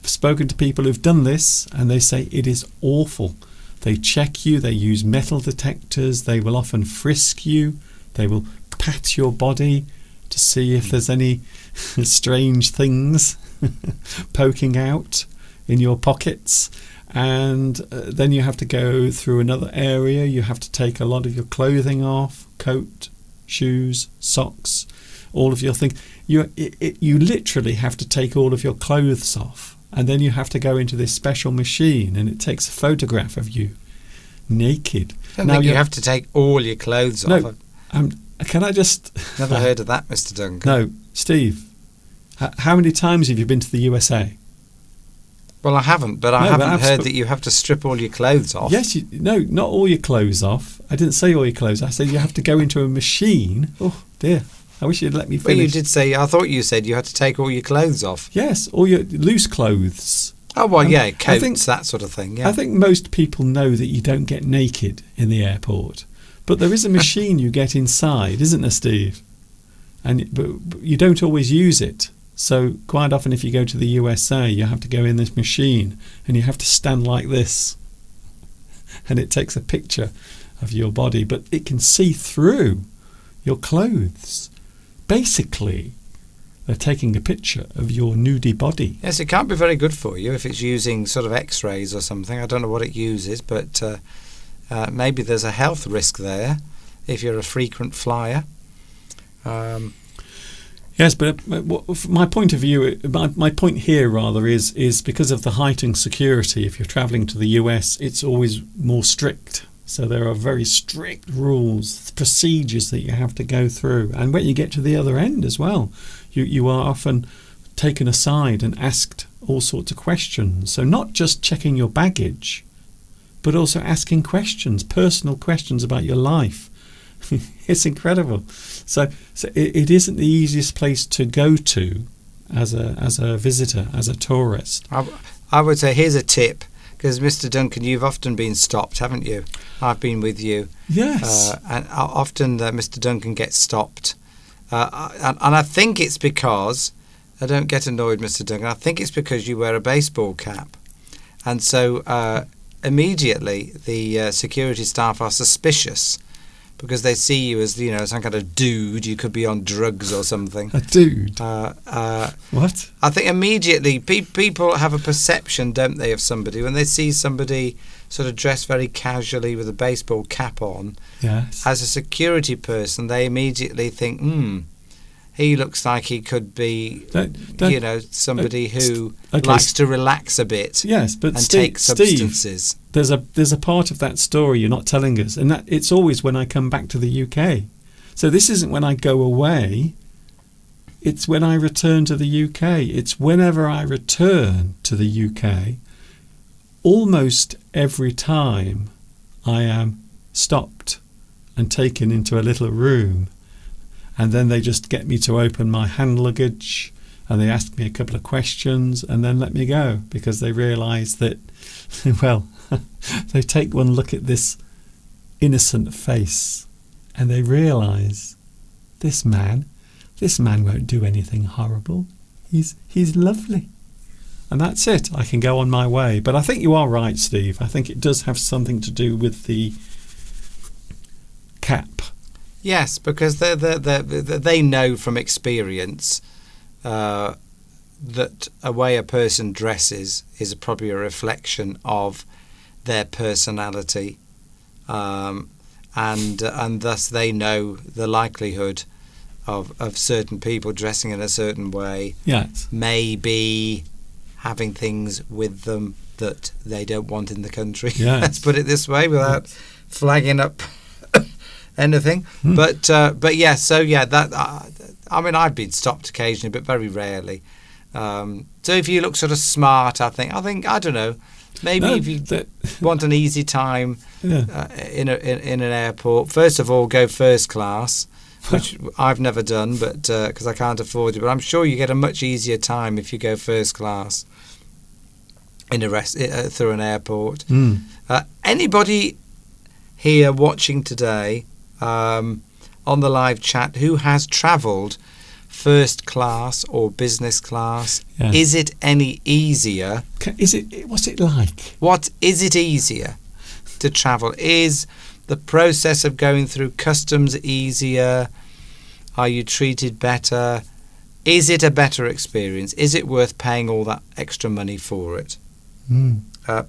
spoken to people who've done this, and they say it is awful. They check you, they use metal detectors, they will often frisk you, they will pat your body to see if there's any strange things poking out in your pockets. And then you have to go through another area. You have to take a lot of your clothing off, coat, shoes, socks, all of your things. You literally have to take all of your clothes off, and then you have to go into this special machine, and it takes a photograph of you naked. I don't think you have to take all your clothes off. Can I just... Never heard of that, Mr. Duncan. No, Steve, how many times have you been to the USA? Well, I haven't, but I haven't heard that you have to strip all your clothes off. Yes, not all your clothes off. I didn't say all your clothes. I said you have to go into a machine. Oh, dear. I wish you'd let me finish. Well, you did say, I thought you said you had to take all your clothes off. Yes, all your loose clothes. Oh, well, yeah, coats, that sort of thing, yeah. I think most people know that you don't get naked in the airport. But there is a machine you get inside, isn't there, Steve? But you don't always use it. So quite often if you go to the USA, you have to go in this machine and you have to stand like this. And it takes a picture of your body, but it can see through your clothes. Basically, they're taking a picture of your nudie body. Yes, it can't be very good for you if it's using sort of X-rays or something. I don't know what it uses, but maybe there's a health risk there if you're a frequent flyer. Yes, but my point of view, my point here rather is because of the heightened security. If you're travelling to the US, it's always more strict. So there are very strict rules, procedures that you have to go through. And when you get to the other end as well, you are often taken aside and asked all sorts of questions. So not just checking your baggage, but also asking questions, personal questions about your life. It's incredible. So it isn't the easiest place to go to as a visitor, as a tourist. I would say here's a tip, because Mr. Duncan, you've often been stopped, haven't you? I've been with you. Yes. And often Mr. Duncan gets stopped. And I think it's because, I don't get annoyed, Mr. Duncan, I think it's because you wear a baseball cap. And so immediately the security staff are suspicious, because they see you as, some kind of dude. You could be on drugs or something. A dude? What? I think immediately people have a perception, don't they, of somebody. When they see somebody sort of dressed very casually with a baseball cap on, yes, as a security person, they immediately think, he looks like he could be, somebody who likes to relax a bit. Yes, but and take substances. Steve, there's a part of that story you're not telling us, and that it's always when I come back to the UK. So this isn't when I go away. It's when I return to the UK. It's whenever I return to the UK. Almost every time I am stopped and taken into a little room. And then they just get me to open my hand luggage, and they ask me a couple of questions and then let me go, because they realise that, well, they take one look at this innocent face and they realise this man won't do anything horrible. He's lovely. And that's it. I can go on my way. But I think you are right, Steve. I think it does have something to do with the cap. Yes, because they know from experience that a way a person dresses is probably a reflection of their personality, and thus they know the likelihood of certain people dressing in a certain way. Yes. Maybe having things with them that they don't want in the country. Yes. Let's put it this way without flagging up anything. But yeah, so yeah, that I mean, I've been stopped occasionally, but very rarely. So if you look sort of smart, I think I don't know. Maybe if you want an easy time in an airport, first of all, go first class, which I've never done, but because I can't afford it. But I'm sure you get a much easier time if you go first class through an airport. Anybody here watching today on the live chat who has travelled first class or business class? Yes. Is it any easier? What's it like? What is it easier to travel? Is the process of going through customs easier? Are you treated better? Is it a better experience? Is it worth paying all that extra money for it?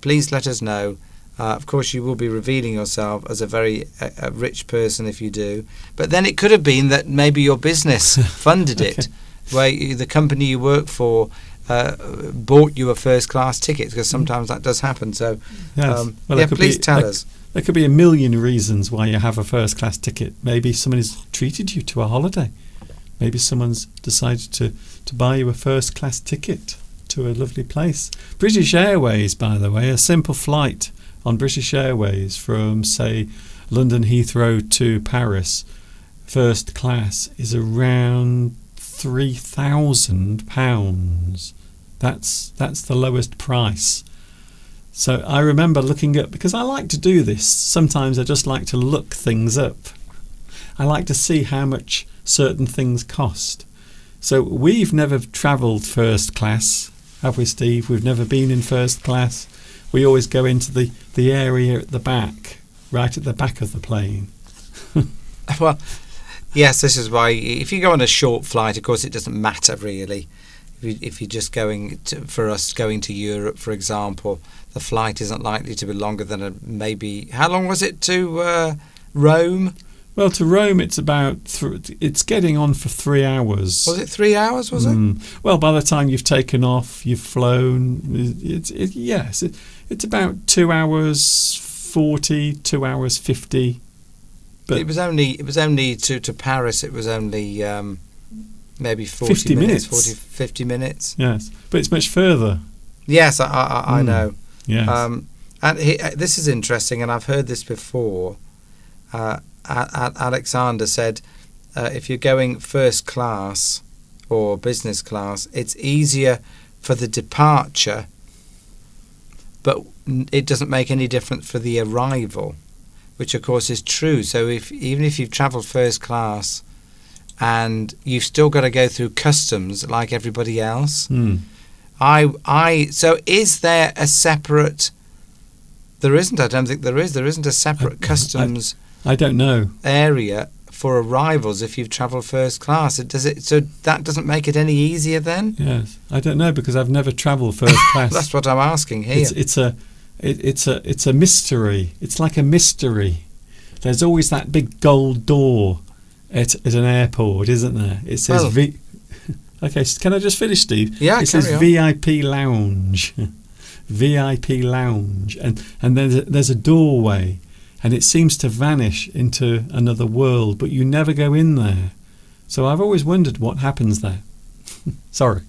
Please let us know. Of course, you will be revealing yourself as a very rich person if you do. But then it could have been that maybe your business funded it, where the company you work for bought you a first-class ticket, because sometimes that does happen. So, Yes. please tell us. There could be a million reasons why you have a first-class ticket. Maybe someone has treated you to a holiday. Maybe someone's decided to buy you a first-class ticket to a lovely place. British Airways, by the way, a simple flight on British Airways from, say, London Heathrow to Paris, first class, is around £3,000. That's the lowest price. So I remember looking up, because I like to do this. Sometimes I just like to look things up. I like to see how much certain things cost. So we've never travelled first class, have we, Steve? We've never been in first class. We always go into the area at the back, right at the back of the plane. Well, yes, this is why if you go on a short flight, of course, it doesn't matter really. If you're just going to Europe, for example, the flight isn't likely to be longer than maybe. How long was it to Rome? Well, to Rome, it's about it's getting on for 3 hours. Was it 3 hours? Was it? Well, by the time you've taken off, you've flown. It's about 2 hours 40, 2 hours 50. But it was only to Paris. It was only maybe 50 minutes. 50 minutes. Yes, but it's much further. Yes, I know. Yes. And this is interesting, and I've heard this before. Alexander said, if you're going first class or business class, it's easier for the departure, but it doesn't make any difference for the arrival, which of course is true. So even if you've travelled first class and you've still got to go through customs like everybody else, so is there a separate? There isn't. I don't think there is. There isn't a separate customs. I don't know. Area for arrivals if you've travelled first class. So that doesn't make it any easier then? Yes, I don't know, because I've never travelled first class. That's what I'm asking here. It's a mystery. It's like a mystery. There's always that big gold door at an airport, isn't there? It says Okay, so can I just finish, Steve? Yeah, it says VIP lounge. VIP lounge, and there's a doorway. And it seems to vanish into another world, but you never go in there. So I've always wondered what happens there. Sorry.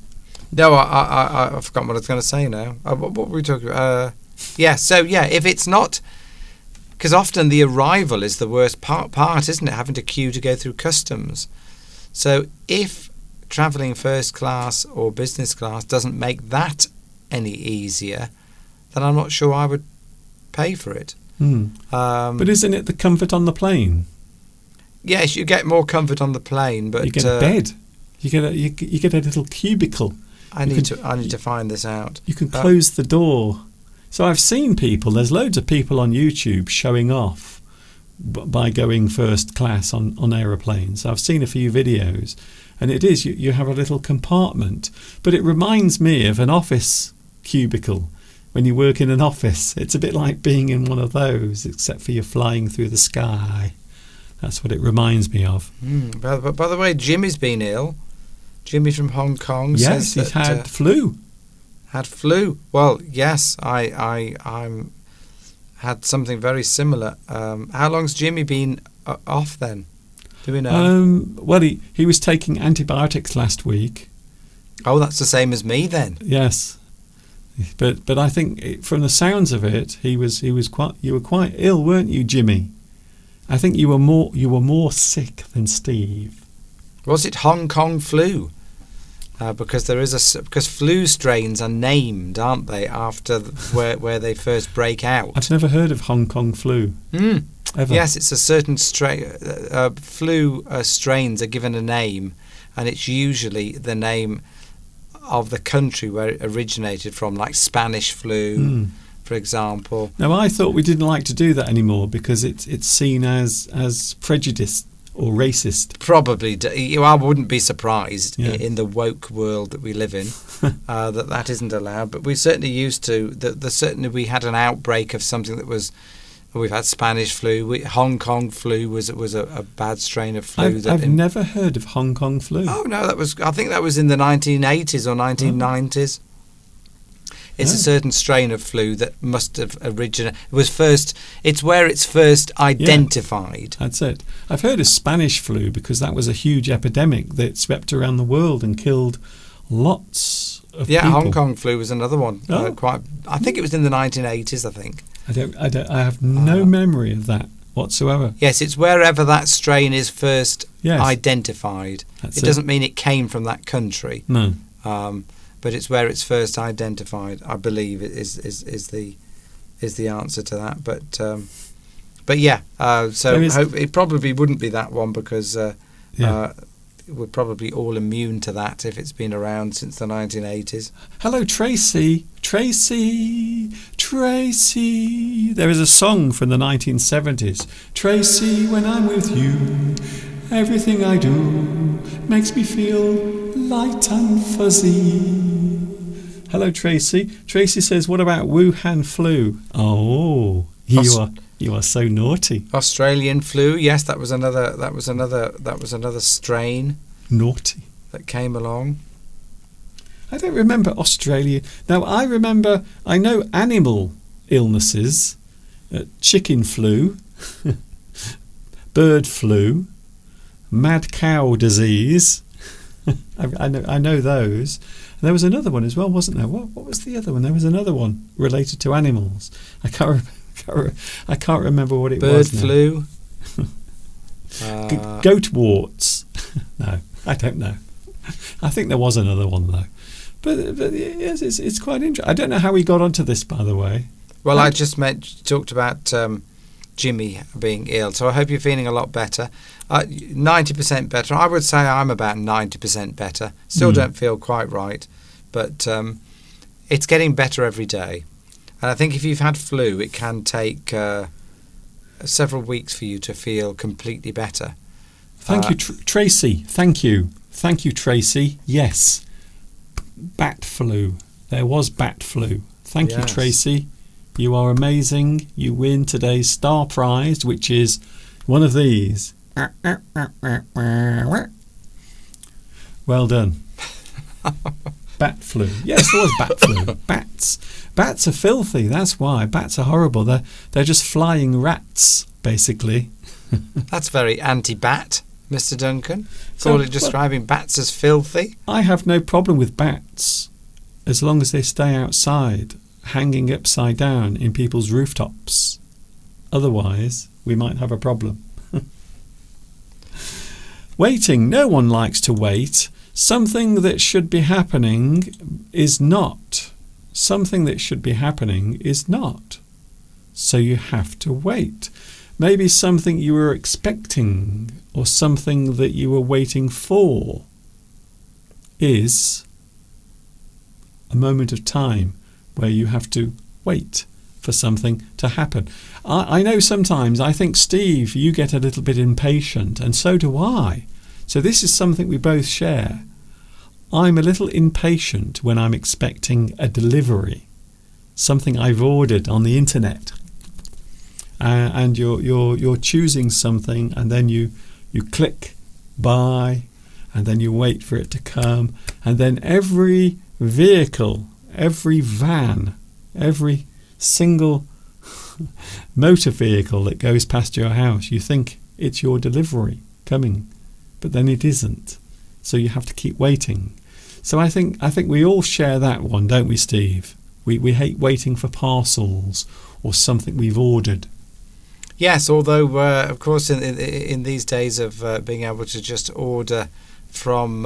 No, I forgot what I was going to say now. What were we talking about? If it's not... Because often the arrival is the worst part, isn't it? Having to queue to go through customs. So if travelling first class or business class doesn't make that any easier, then I'm not sure I would pay for it. But isn't it the comfort on the plane? Yes, you get more comfort on the plane, but you get a bed. You get a little cubicle. I need to find this out. You can close the door. So I've seen people. There's loads of people on YouTube showing off by going first class on aeroplanes. I've seen a few videos, And it is, you have a little compartment. But it reminds me of an office cubicle. When you work in an office, it's a bit like being in one of those, except for you're flying through the sky. That's what it reminds me of. By the way, Jimmy's been ill. Jimmy from Hong Kong Yes, says he's that, had flu. Had flu. Well, yes, I'm had something very similar. How long's Jimmy been off then? Do we know? Well, he was taking antibiotics last week. Oh, that's the same as me then. Yes, but I think from the sounds of it, you were quite ill, weren't you, Jimmy? I think you were more sick than Steve. Was it Hong Kong flu? Because because flu strains are named, aren't they, after where they first break out? I've never heard of Hong Kong flu. Ever. Yes, it's a certain strain. Flu strains are given a name, and it's usually the name of the country where it originated from, like Spanish flu, for example. Now, I thought we didn't like to do that anymore because it's seen as prejudice or racist. Probably. I wouldn't be surprised in the woke world that we live in that isn't allowed. But we certainly used to. Certainly we had an outbreak of something that was. We've had Spanish flu. Hong Kong flu was a bad strain of flu. I've never heard of Hong Kong flu. Oh no, I think that was in the 1980s or 1990s. It's a certain strain of flu that must have originated. It's where it's first identified. Yeah, that's it. I've heard of Spanish flu because that was a huge epidemic that swept around the world and killed lots of people. Hong Kong flu was another one. Oh. I think it was in the 1980s. I think. I have no memory of that whatsoever. Yes, it's wherever that strain is first identified. It doesn't mean it came from that country. No. But it's where it's first identified. I believe it is the answer to that. But yeah. It probably wouldn't be that one because we're probably all immune to that if it's been around since the 1980s. Hello, Tracy. Tracy. There is a song from the 1970s. Tracy, when I'm with you, everything I do makes me feel light and fuzzy. Hello, Tracy. Tracy says, what about Wuhan flu? Oh, you are so naughty. Australian flu, yes, that was another strain. Naughty. That came along. I don't remember Australia. Now, I know animal illnesses, chicken flu, bird flu, mad cow disease. I know those. There was another one as well, wasn't there? What was the other one? There was another one related to animals. I can't remember what it was. Bird flu. Goat warts. No, I don't know. I think there was another one though. But yes, it's quite interesting. I don't know how we got onto this, by the way. Well, I just talked about Jimmy being ill, so I hope you're feeling a lot better. 90% better. I would say I'm about 90% better. Still don't feel quite right, but it's getting better every day. And I think if you've had flu, it can take several weeks for you to feel completely better. Thank you, Tracy. Thank you, Tracy. Yes. Bat flu. There was bat flu. Thank you, Tracy. You are amazing. You win today's star prize, which is one of these. Well done. Bat flu. Yes, there was bat flu. Bats are filthy. That's why. Bats are horrible. They're just flying rats, basically. That's very anti-bat, Mr. Duncan. Describing bats as filthy. I have no problem with bats as long as they stay outside, hanging upside down in people's rooftops. Otherwise, we might have a problem. Waiting. No one likes to wait. Something that should be happening is not. Something that should be happening is not. So you have to wait. Maybe something you were expecting or something that you were waiting for is a moment of time where you have to wait for something to happen. I know sometimes, I think, Steve, you get a little bit impatient, and so do I. So this is something we both share. I'm a little impatient when I'm expecting a delivery, something I've ordered on the internet, and you're choosing something, and then you click buy, and then you wait for it to come, and then every vehicle, every van, every single motor vehicle that goes past your house, you think it's your delivery coming, but then it isn't. So you have to keep waiting. So I think we all share that one, don't we, Steve? We hate waiting for parcels or something we've ordered. Yes, although of course in these days of being able to just order from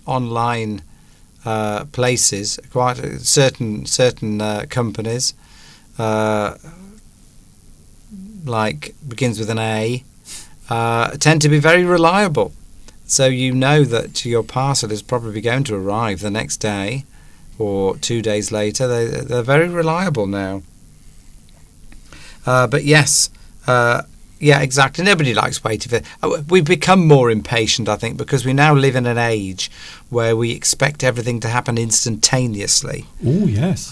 online places, quite certain companies like begins with an A tend to be very reliable. So you know that your parcel is probably going to arrive the next day or 2 days later. They're very reliable now. But yes, yeah, exactly. Nobody likes waiting for. We've become more impatient, I think, because we now live in an age where we expect everything to happen instantaneously. Oh yes.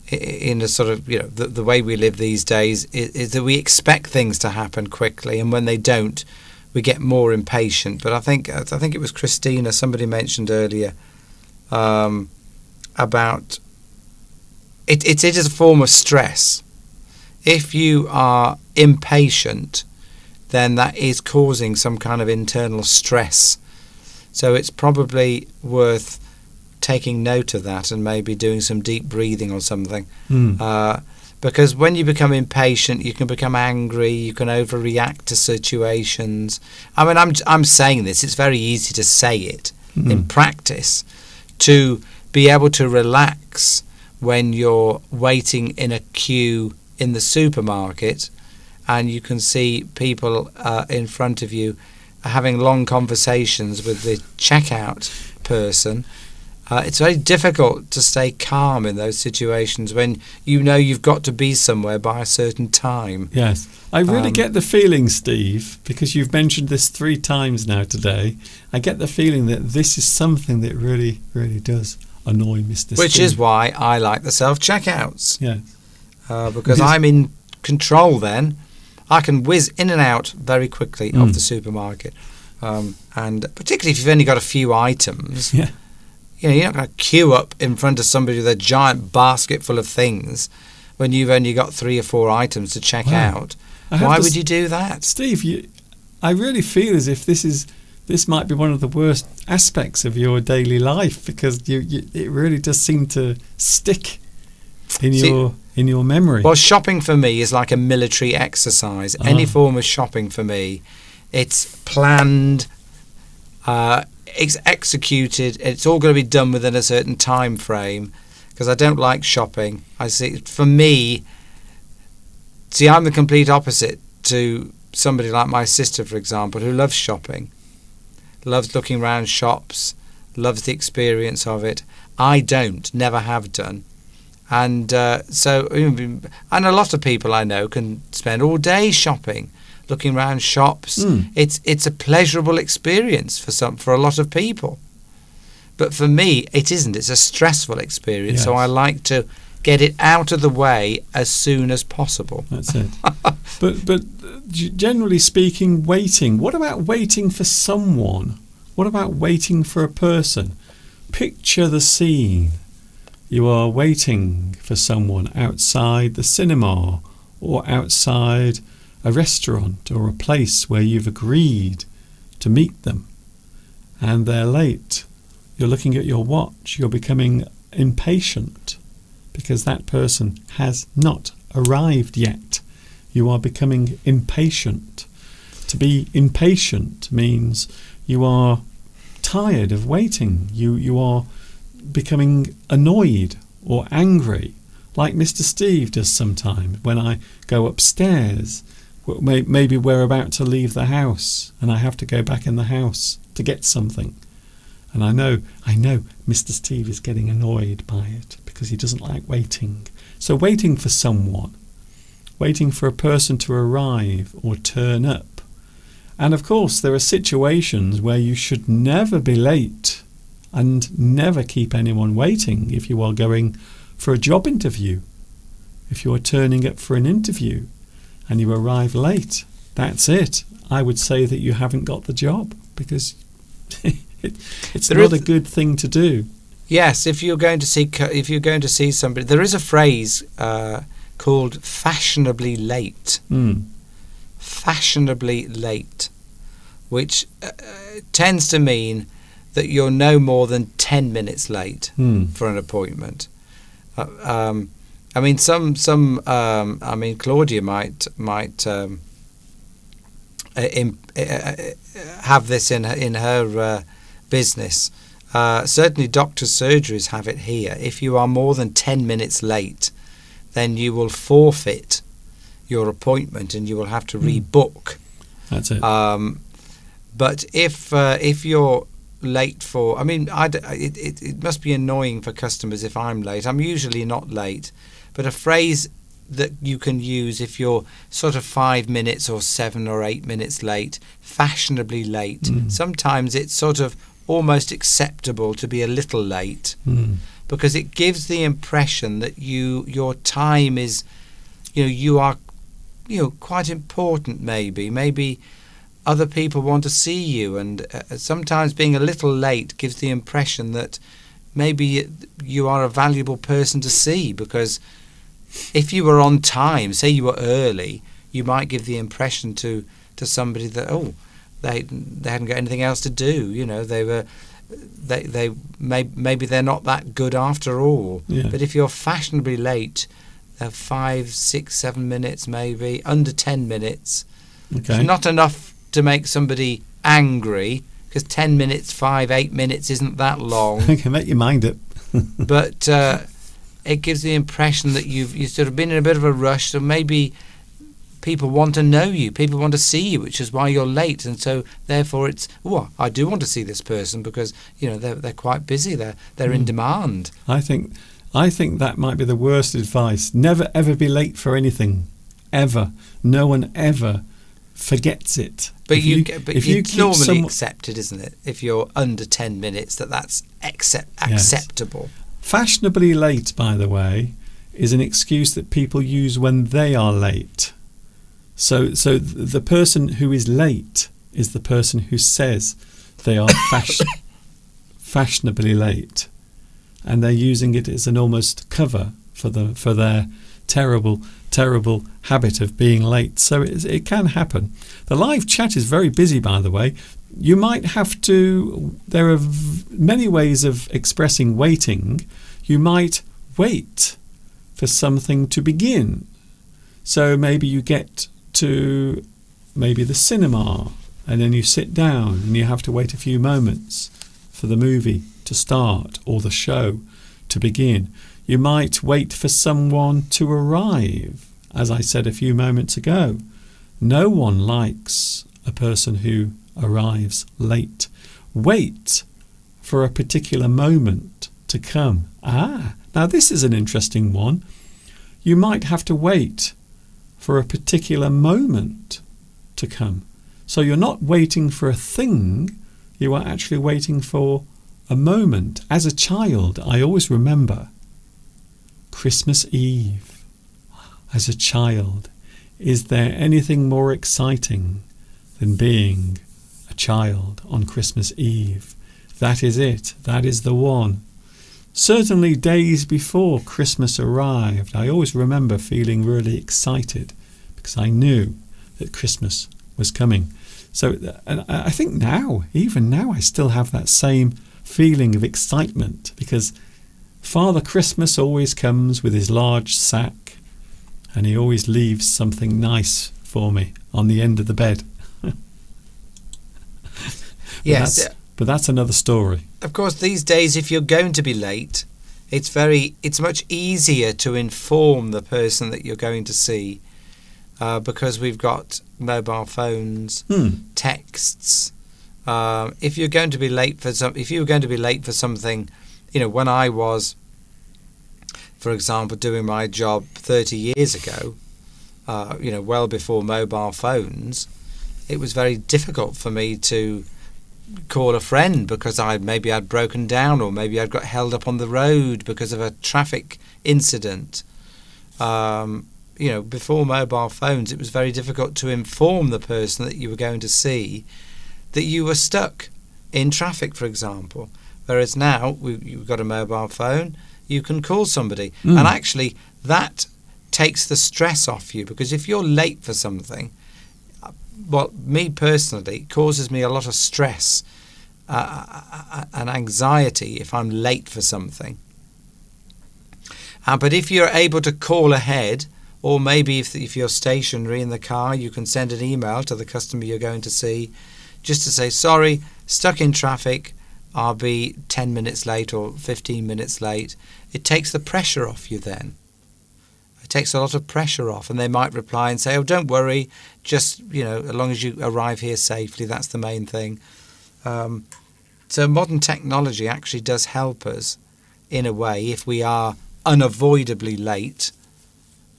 In a sort of, the way we live these days is that we expect things to happen quickly, and when they don't, we get more impatient. But I think it was Christina, somebody mentioned earlier about it is a form of stress. If you are impatient, then that is causing some kind of internal stress. So it's probably worth taking note of that and maybe doing some deep breathing or something. Because when you become impatient, you can become angry, you can overreact to situations. I mean, I'm saying this, it's very easy to say it. In practice, to be able to relax when you're waiting in a queue in the supermarket and you can see people in front of you having long conversations with the checkout person. It's very difficult to stay calm in those situations when you know you've got to be somewhere by a certain time. Yes. I really get the feeling, Steve, because you've mentioned this 3 times now today, I get the feeling that this is something that really, really does annoy Mr. Steve. Which is why I like the self-checkouts. Yes. Because I'm in control then. I can whiz in and out very quickly of the supermarket. And particularly if you've only got a few items. Yeah. You're not going to queue up in front of somebody with a giant basket full of things when you've only got 3 or 4 items to check out. Why would you do that? Steve, I really feel as if this might be one of the worst aspects of your daily life, because it really does seem to stick in your memory. Well, shopping for me is like a military exercise. Any form of shopping for me, it's planned, it's executed. It's all going to be done within a certain time frame, because I don't like shopping. I see, for me, I'm the complete opposite to somebody like my sister, for example, who loves shopping, loves looking around shops, loves the experience of it. I don't, never have done. And and a lot of people I know can spend all day shopping, looking around shops. It's a pleasurable experience for a lot of people, but for me it isn't. It's a stressful experience. Yes. So I like to get it out of the way as soon as possible. That's it. but generally speaking, waiting. What about waiting for someone? What about waiting for a person? Picture the scene. You are waiting for someone outside the cinema or outside a restaurant or a place where you've agreed to meet them, and they're late. You're looking at your watch. You're becoming impatient because that person has not arrived yet. You are becoming impatient. To be impatient means you are tired of waiting. You are becoming annoyed or angry, like Mr. Steve does sometimes when I go upstairs. Maybe we're about to leave the house and I have to go back in the house to get something. And I know Mr. Steve is getting annoyed by it because he doesn't like waiting. So waiting for someone, waiting for a person to arrive or turn up, And of course, there are situations where you should never be late and never keep anyone waiting if you are going for a job interview. If you are turning up for an interview and you arrive late, that's it. I would say that you haven't got the job, because it's not a good thing to do. Yes, if you're going to see somebody, there is a phrase called fashionably late. Fashionably late, which tends to mean that you're no more than 10 minutes late for an appointment. I mean, Claudia might have this in her business. Certainly, doctors' surgeries have it here. If you are more than 10 minutes late, then you will forfeit your appointment and you will have to rebook. That's it. But if you're late for, it must be annoying for customers if I'm late. I'm usually not late, but a phrase that you can use if you're sort of 5 minutes or 7 or 8 minutes late, fashionably late. Sometimes it's sort of almost acceptable to be a little late, because it gives the impression that your time is, you are, quite important. Maybe other people want to see you, and sometimes being a little late gives the impression that maybe you are a valuable person to see, because if you were on time, say you were early, you might give the impression to somebody that they hadn't got anything else to do. Maybe they're not that good after all. Yeah. But if you're fashionably late, 5, 6, 7 minutes, maybe under 10 minutes, Okay. it's not enough to make somebody angry, because 10 minutes, 5, 8 minutes isn't that long. Okay, make your mind up. But it gives the impression that you've sort of been in a bit of a rush, so maybe people want to know you, people want to see you, which is why you're late, and so therefore it's, I do want to see this person, because they're quite busy, they're in demand. I think that might be the worst advice. Never ever be late for anything, ever. No one ever forgets it. But you keep normally accepted, isn't it? If you're under 10 minutes, that's acceptable. Fashionably late, by the way, is an excuse that people use when they are late. So the person who is late is the person who says they are fashionably late, and they're using it as an almost cover for their terrible habit of being late. So it can happen. The live chat is very busy, by the way. You might have to. There are many ways of expressing waiting. You might wait for something to begin. So maybe you get to the cinema, and then you sit down and you have to wait a few moments for the movie to start or the show to begin. You might wait for someone to arrive. As I said a few moments ago, no one likes a person who arrives late. Wait for a particular moment to come. Now this is an interesting one. You might have to wait for a particular moment to come. So you're not waiting for a thing, you are actually waiting for a moment. As a child, I always remember Christmas Eve. As a child, is there anything more exciting than being a child on Christmas Eve? That is it. That is the one. Certainly days before Christmas arrived, I always remember feeling really excited because I knew that Christmas was coming. So and I think now, even now, I still have that same feeling of excitement, because Father Christmas always comes with his large sack, and he always leaves something nice for me on the end of the bed. Yes. But that's another story. Of course, these days, if you're going to be late, it's much easier to inform the person that you're going to see, because we've got mobile phones, texts. If you're going to be late for something, when I was, for example, doing my job 30 years ago, well before mobile phones, it was very difficult for me to call a friend because maybe I'd broken down, or maybe I'd got held up on the road because of a traffic incident. Before mobile phones, it was very difficult to inform the person that you were going to see that you were stuck in traffic, for example. Whereas now, you've got a mobile phone, you can call somebody. And actually, that takes the stress off you, because if you're late for something, well, me personally, it causes me a lot of stress and anxiety if I'm late for something. But if you're able to call ahead, or maybe if you're stationary in the car, you can send an email to the customer you're going to see just to say, sorry, stuck in traffic, I'll be 10 minutes late or 15 minutes late. It takes the pressure off you then. It takes a lot of pressure off, and they might reply and say, oh, don't worry, just, as long as you arrive here safely, that's the main thing. So modern technology actually does help us in a way. If we are unavoidably late,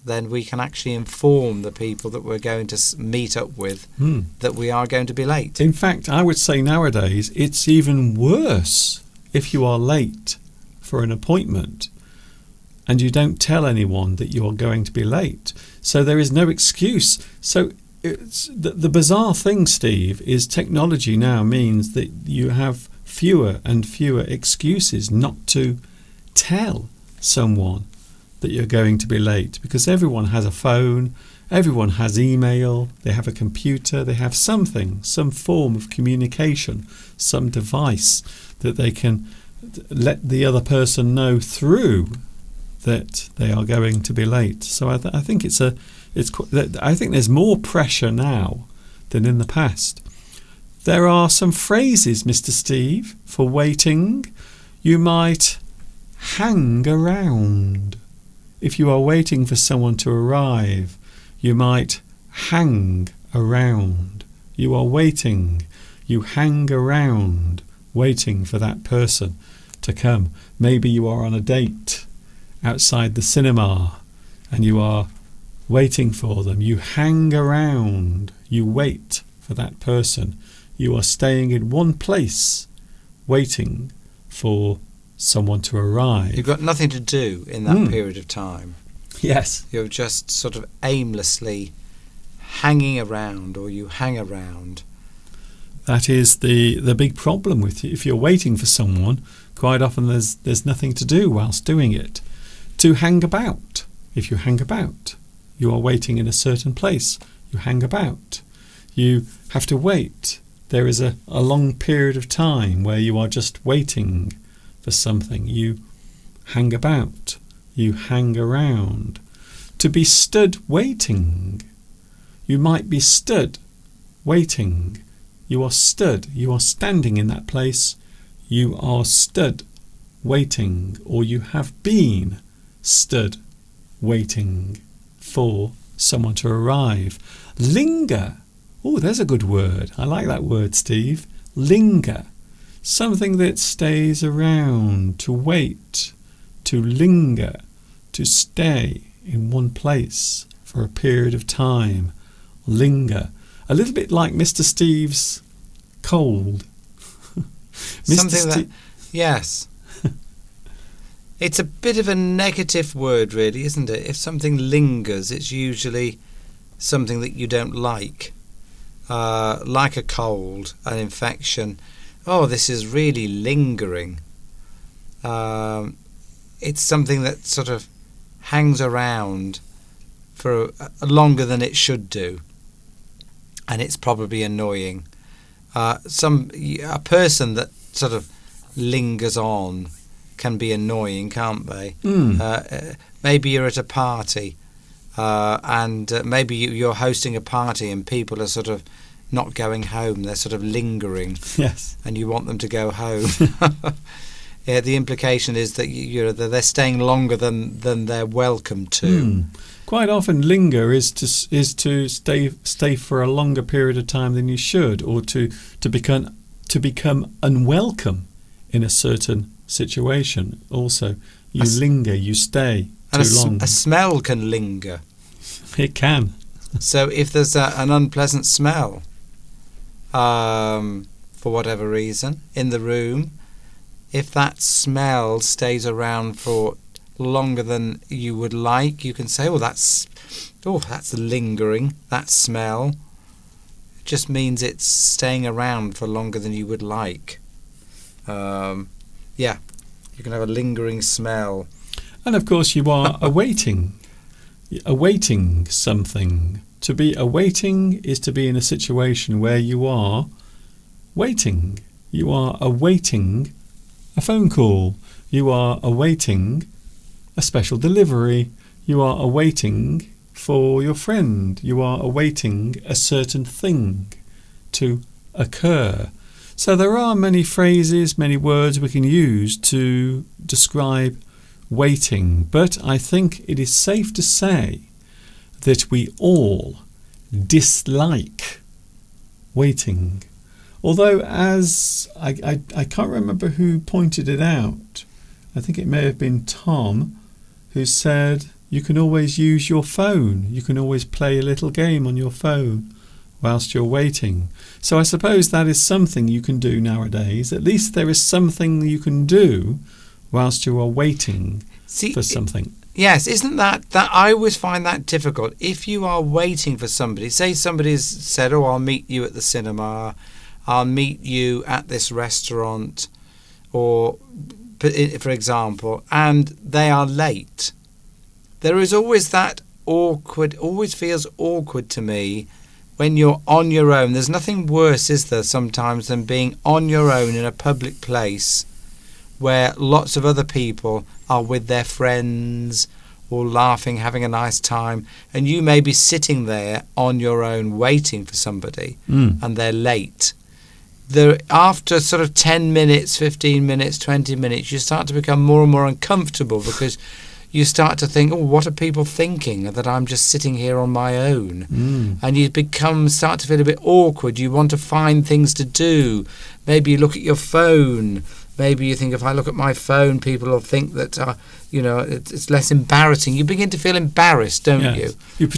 then we can actually inform the people that we're going to meet up with that we are going to be late. In fact, I would say nowadays it's even worse if you are late for an appointment and you don't tell anyone that you are going to be late. So there is no excuse. So it's, the bizarre thing, Steve, is technology now means that you have fewer and fewer excuses not to tell someone that you're going to be late, because everyone has a phone, everyone has email, they have a computer, they have something, some form of communication, some device that they can let the other person know through that they are going to be late. So I think I think there's more pressure now than in the past. There are some phrases, Mr. Steve, for waiting. You might hang around. If you are waiting for someone to arrive, you might hang around. You are waiting. You hang around, waiting for that person to come. Maybe you are on a date outside the cinema and you are waiting for them. You hang around. You wait for that person. You are staying in one place, waiting for someone to arrive. You've got nothing to do in that period of time. Yes. You're just sort of aimlessly hanging around, or you hang around. That is the big problem with you. If you're waiting for someone, quite often there's nothing to do whilst doing it. To hang about. If you hang about, you are waiting in a certain place. You hang about. You have to wait. There is a long period of time where you are just waiting for something. You hang about. You hang around. To be stood waiting. You might be stood waiting. You are stood. You are standing in that place. You are stood waiting, or you have been stood waiting for someone to arrive. Linger. Oh, there's a good word. I like that word, Steve. Linger. Something that stays around. To wait. To linger. To stay in one place for a period of time. Linger. A little bit like Mr. Steve's cold. Yes. It's a bit of a negative word, really, isn't it? If something lingers, it's usually something that you don't like a cold, an infection. Oh, this is really lingering. It's something that sort of hangs around for longer than it should do, and it's probably annoying. A person that sort of lingers on can be annoying, can't they? Maybe you're at a party and maybe you're hosting a party and people are sort of not going home, they're sort of lingering. Yes. And you want them to go home. Yeah, the implication is that they're staying longer than they're welcome to. Quite often linger is to stay for a longer period of time than you should, or to become unwelcome in a certain situation. Also, you linger, you stay too long. A smell can linger. It can. So if there's an unpleasant smell, for whatever reason, in the room, if that smell stays around for longer than you would like, you can say, that's lingering, that smell. It just means it's staying around for longer than you would like. You can have a lingering smell. And of course you are awaiting something. To be awaiting is to be in a situation where you are waiting. You are awaiting a phone call. You are awaiting a special delivery. You are awaiting for your friend. You are awaiting a certain thing to occur. So there are many phrases, many words we can use to describe waiting, but I think it is safe to say that we all dislike waiting. Although, as I can't remember who pointed it out, I think it may have been Tom, who said you can always use your phone. You can always play a little game on your phone whilst you're waiting. So I suppose that is something you can do nowadays. At least there is something you can do whilst you are waiting for something. Yes, isn't that I always find that difficult. If you are waiting for somebody, say somebody's said, I'll meet you at the cinema, I'll meet you at this restaurant, or for example, and they are late. There is always that always feels awkward to me when you're on your own. There's nothing worse, is there, sometimes, than being on your own in a public place where lots of other people are with their friends or laughing, having a nice time, and you may be sitting there on your own waiting for somebody and they're late. After sort of 10 minutes, 15 minutes, 20 minutes, you start to become more and more uncomfortable because you start to think, what are people thinking that I'm just sitting here on my own? And you start to feel a bit awkward. You want to find things to do. Maybe you look at your phone. Maybe you think, if I look at my phone, people will think that, it's less embarrassing. You begin to feel embarrassed, don't you?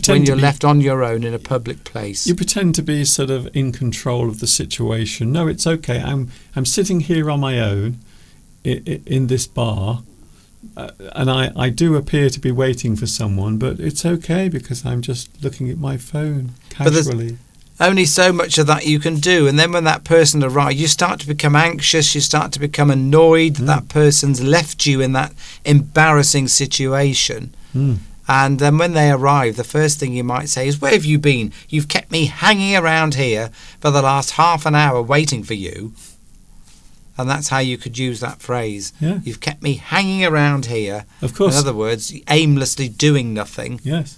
When you're left on your own in a public place. You pretend to be sort of in control of the situation. No, it's okay. I'm sitting here on my own in this bar. And I do appear to be waiting for someone, but it's okay because I'm just looking at my phone casually. Only so much of that you can do, and then when that person arrives, you start to become anxious, you start to become annoyed that person's left you in that embarrassing situation. And then when they arrive, the first thing you might say is, where have you been? You've kept me hanging around here for the last half an hour waiting for you. And that's how you could use that phrase. Yeah. You've kept me hanging around here. Of course. In other words, aimlessly doing nothing. Yes.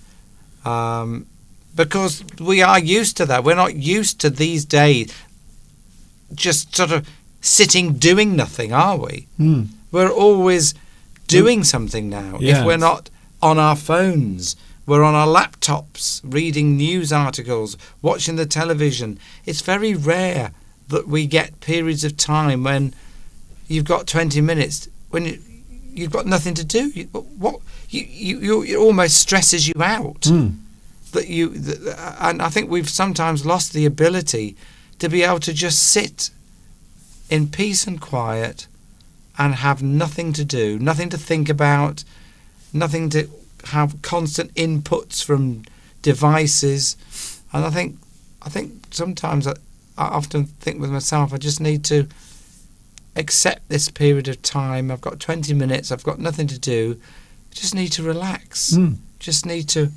Because we are used to that. We're not used to these days just sort of sitting doing nothing, are we? We're always doing something now. Yes. If we're not on our phones, we're on our laptops, reading news articles, watching the television. It's very rare that we get periods of time when you've got 20 minutes, when you've got nothing to do. It almost stresses you out. And I think we've sometimes lost the ability to be able to just sit in peace and quiet and have nothing to do, nothing to think about, nothing to have constant inputs from devices. And I think sometimes I often think with myself, I just need to accept this period of time. I've got 20 minutes, I've got nothing to do. I just need to relax. Just need to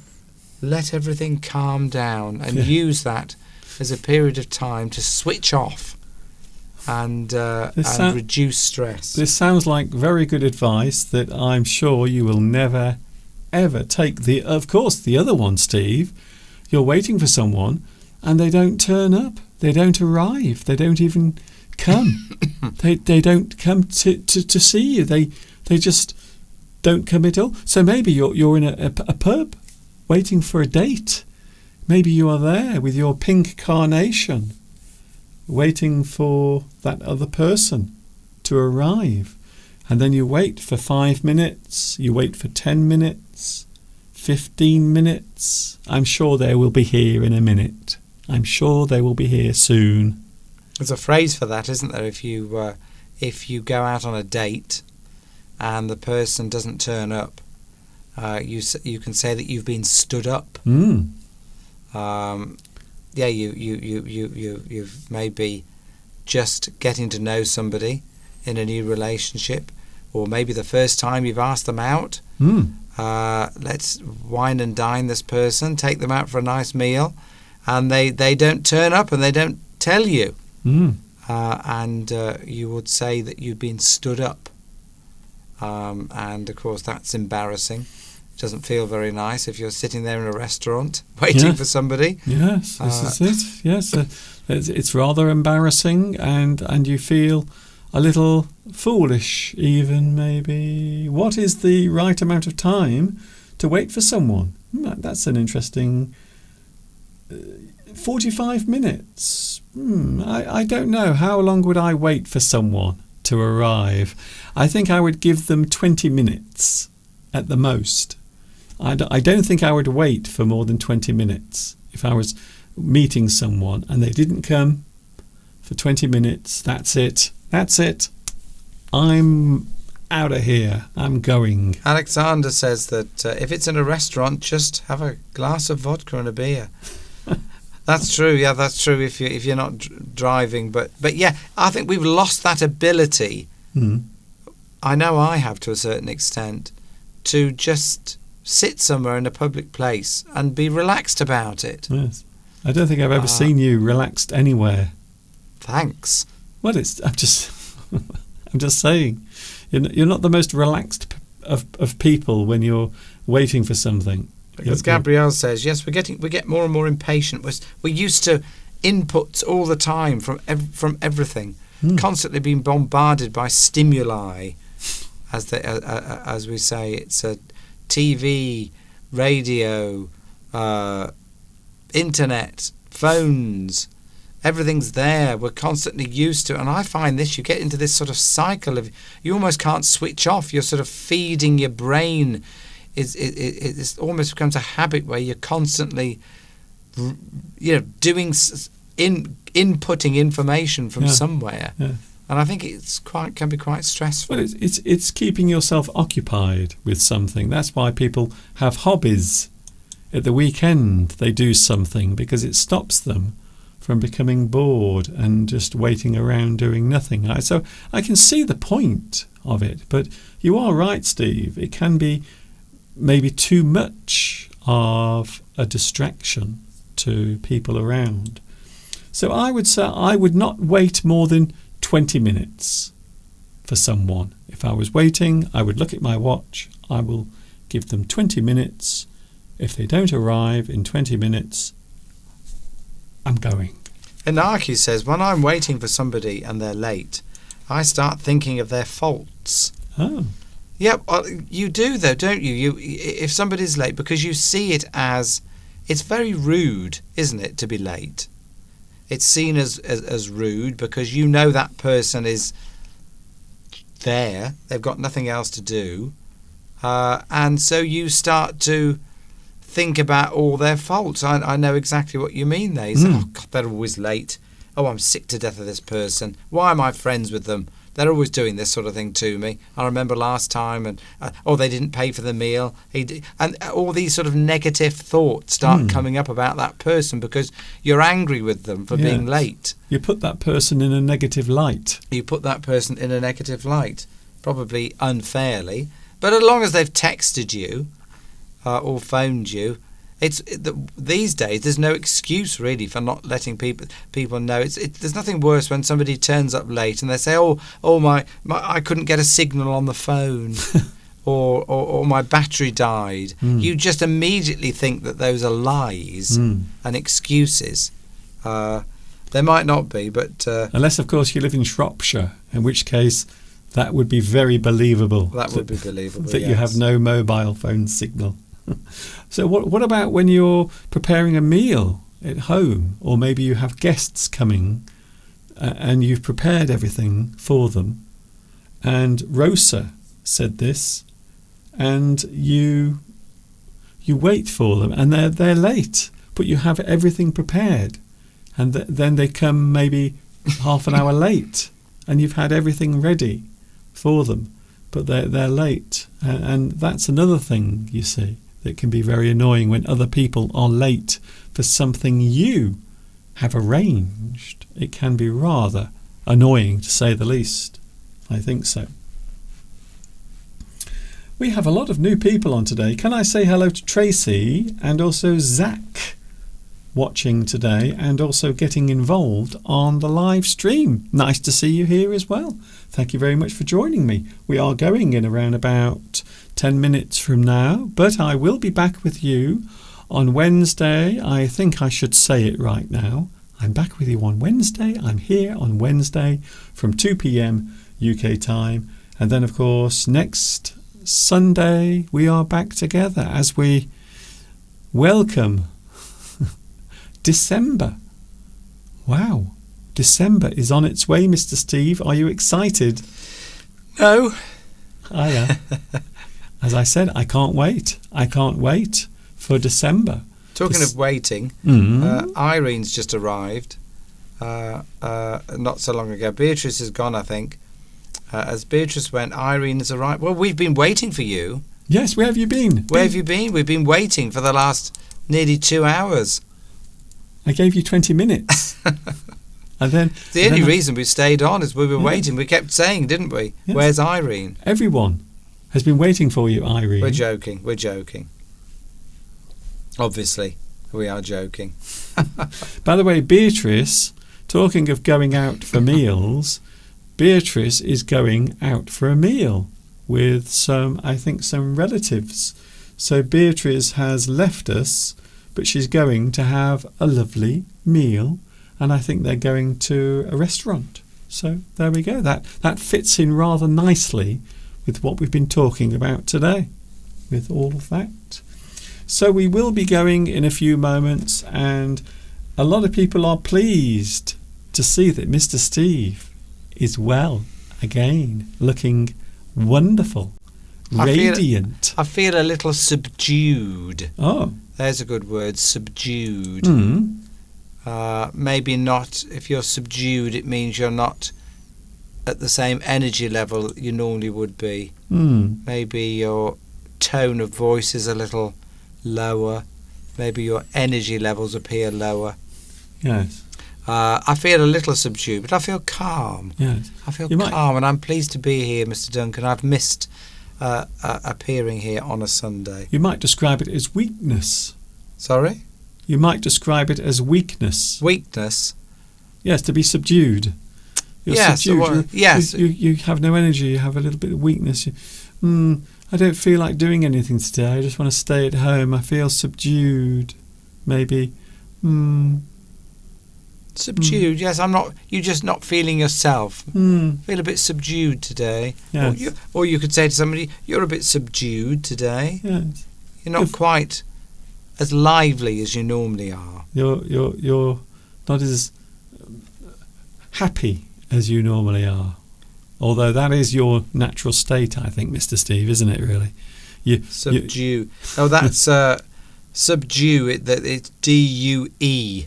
let everything calm down and use that as a period of time to switch off and reduce stress. This sounds like very good advice that I'm sure you will never, ever take. Of course, the other one, Steve, you're waiting for someone and they don't turn up. They don't arrive. They don't even come. they don't come to see you. They just don't come at all. So maybe you're in a pub waiting for a date. Maybe you are there with your pink carnation waiting for that other person to arrive. And then you wait for 5 minutes, you wait for 10 minutes, 15 minutes. I'm sure they will be here in a minute. I'm sure they will be here soon. There's a phrase for that, isn't there? If you go out on a date and the person doesn't turn up, you can say that you've been stood up. Yeah, you've maybe just getting to know somebody in a new relationship, or maybe the first time you've asked them out. Let's wine and dine this person, take them out for a nice meal, and they don't turn up and they don't tell you. And you would say that you've been stood up. And of course that's embarrassing. It doesn't feel very nice if you're sitting there in a restaurant waiting for somebody. Yes, this is it. Yes, it's rather embarrassing, and you feel a little foolish even, maybe. What is the right amount of time to wait for someone? That's an interesting 45 minutes. I don't know. How long would I wait for someone to arrive? I think I would give them 20 minutes at the most. I don't think I would wait for more than 20 minutes. If I was meeting someone and they didn't come for 20 minutes, that's it. I'm out of here. I'm going. Alexander says that if it's in a restaurant, just have a glass of vodka and a beer. That's true. Yeah, that's true if you're not driving. But yeah, I think we've lost that ability. I know I have to a certain extent, to just sit somewhere in a public place and be relaxed about it. Yes. I don't think I've ever seen you relaxed anywhere. Thanks. Well, I'm just saying, you're not the most relaxed of people when you're waiting for something. Because Gabrielle says, yes, we get more and more impatient. We're used to inputs all the time from everything, constantly being bombarded by stimuli, as we say. It's a TV, radio, internet, phones. Everything's there. We're constantly used to it. And I find this, you get into this sort of cycle of, you almost can't switch off. You're sort of feeding your brain. It almost becomes a habit where you're constantly, inputting information from somewhere. Yeah. And I think can be quite stressful. Well, it's keeping yourself occupied with something. That's why people have hobbies. At the weekend, they do something because it stops them from becoming bored and just waiting around doing nothing. So I can see the point of it, but you are right, Steve. It can be maybe too much of a distraction to people around. So I would say I would not wait more than 20 minutes for someone. If I was waiting, I would look at my watch. I will give them 20 minutes. If they don't arrive in 20 minutes, I'm going. Inaki says, when I'm waiting for somebody and they're late, I start thinking of their faults. Oh. Yeah, you do though, don't you? If somebody's late, because you see it as, it's very rude, isn't it, to be late? It's seen as rude because you know that person is there. They've got nothing else to do. And so you start to think about all their faults. I know exactly what you mean there. You say, oh, God, they're always late. Oh, I'm sick to death of this person. Why am I friends with them? They're always doing this sort of thing to me. I remember last time, and they didn't pay for the meal. And all these sort of negative thoughts start coming up about that person because you're angry with them for being late. You put that person in a negative light. Probably unfairly. But as long as they've texted you or phoned you, these days there's no excuse really for not letting people know. There's nothing worse when somebody turns up late and they say, my I couldn't get a signal on the phone, or my battery died. You just immediately think that those are lies and excuses. There might not be, but unless of course you live in Shropshire, in which case that would be very believable. That would be believable. That you have no mobile phone signal. So what about when you're preparing a meal at home, or maybe you have guests coming and you've prepared everything for them, and Rosa said this, and you wait for them and they're late, but you have everything prepared, and then they come maybe half an hour late, and you've had everything ready for them, but they're late. And that's another thing, you see, that can be very annoying when other people are late for something you have arranged. It can be rather annoying, to say the least. I think so. We have a lot of new people on today. Can I say hello to Tracy and also Zach, watching today and also getting involved on the live stream. Nice to see you here as well. Thank you very much for joining me. We are going in around about 10 minutes from now, but I will be back with you on Wednesday. I think I should say it right now. I'm back with you on Wednesday. I'm here on Wednesday from 2 p.m. UK time. And then, of course, next Sunday we are back together as we welcome December. Wow, December is on its way, Mr. Steve. Are you excited? No. I am. As I said, I can't wait. I can't wait for December. Talking of waiting, Irene's just arrived not so long ago. Beatrice is gone, I think. As Beatrice went, Irene has arrived. Well, we've been waiting for you. Yes, where have you been? Where have you been? We've been waiting for the last nearly 2 hours. I gave you 20 minutes. And then the only reason we stayed on is we were waiting. We kept saying, didn't we? Yes. Where's Irene? Everyone has been waiting for you, Irene. We're joking. We're joking. Obviously, we are joking. By the way, Beatrice, talking of going out for meals, Beatrice is going out for a meal with some relatives. So Beatrice has left us, but she's going to have a lovely meal, and I think they're going to a restaurant. So there we go. That fits in rather nicely with what we've been talking about today, with all of that. So we will be going in a few moments, and a lot of people are pleased to see that Mr. Steve is well again, looking wonderful, radiant. I feel a little subdued. Oh. There's a good word, subdued. Mm. Maybe not. If you're subdued, it means you're not at the same energy level you normally would be. Mm. Maybe your tone of voice is a little lower. Maybe your energy levels appear lower. Yes. I feel a little subdued, but I feel calm. Yes. I feel calm, and I'm pleased to be here, Mr. Duncan. I've missed appearing here on a Sunday. You might describe it as weakness. Sorry? You might describe it as weakness. Weakness? Yes, to be subdued. You're subdued. Well, yes. You have no energy. You have a little bit of weakness. I don't feel like doing anything today. I just want to stay at home. I feel subdued. Maybe. Subdued, yes. You're just not feeling yourself. Feel a bit subdued today. Yes. Or you could say to somebody, you're a bit subdued today. Yes. You're not quite as lively as you normally are. You're not as happy as you normally are. Although that is your natural state, I think, Mr. Steve, isn't it, really? Subdue. That's subdue. It's D-U-E.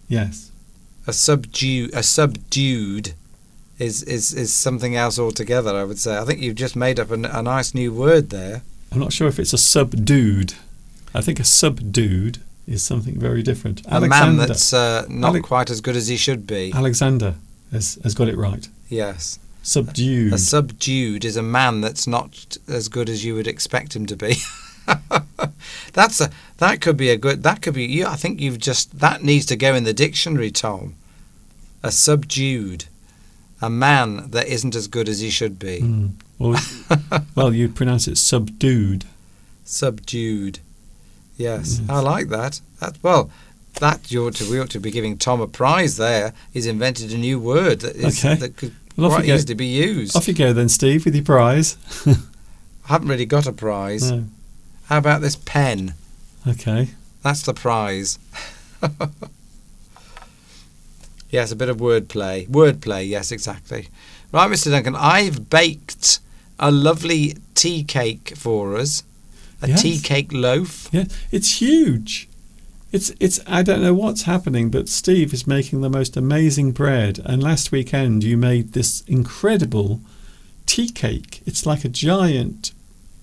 Yes. A subdued is something else altogether, I would say. I think you've just made up a nice new word there. I'm not sure if it's a subdued. I think a subdued is something very different. A man that's not quite as good as he should be. Alexander has got it right. Yes. Subdued. A subdued is a man that's not as good as you would expect him to be. That could be. I think that needs to go in the dictionary, Tom. A subdued, a man that isn't as good as he should be. Well, you pronounce it subdued. Subdued. Yes, I like that. We ought to be giving Tom a prize there. He's invented a new word that could quite easily be used. Off you go then, Steve, with your prize. I haven't really got a prize. No. How about this pen? Okay. That's the prize. Yes, a bit of wordplay. Wordplay, yes, exactly. Right, Mr. Duncan, I've baked a lovely tea cake for us. A tea cake loaf. Yeah, it's huge. It's I don't know what's happening, but Steve is making the most amazing bread. And last weekend you made this incredible tea cake. It's like a giant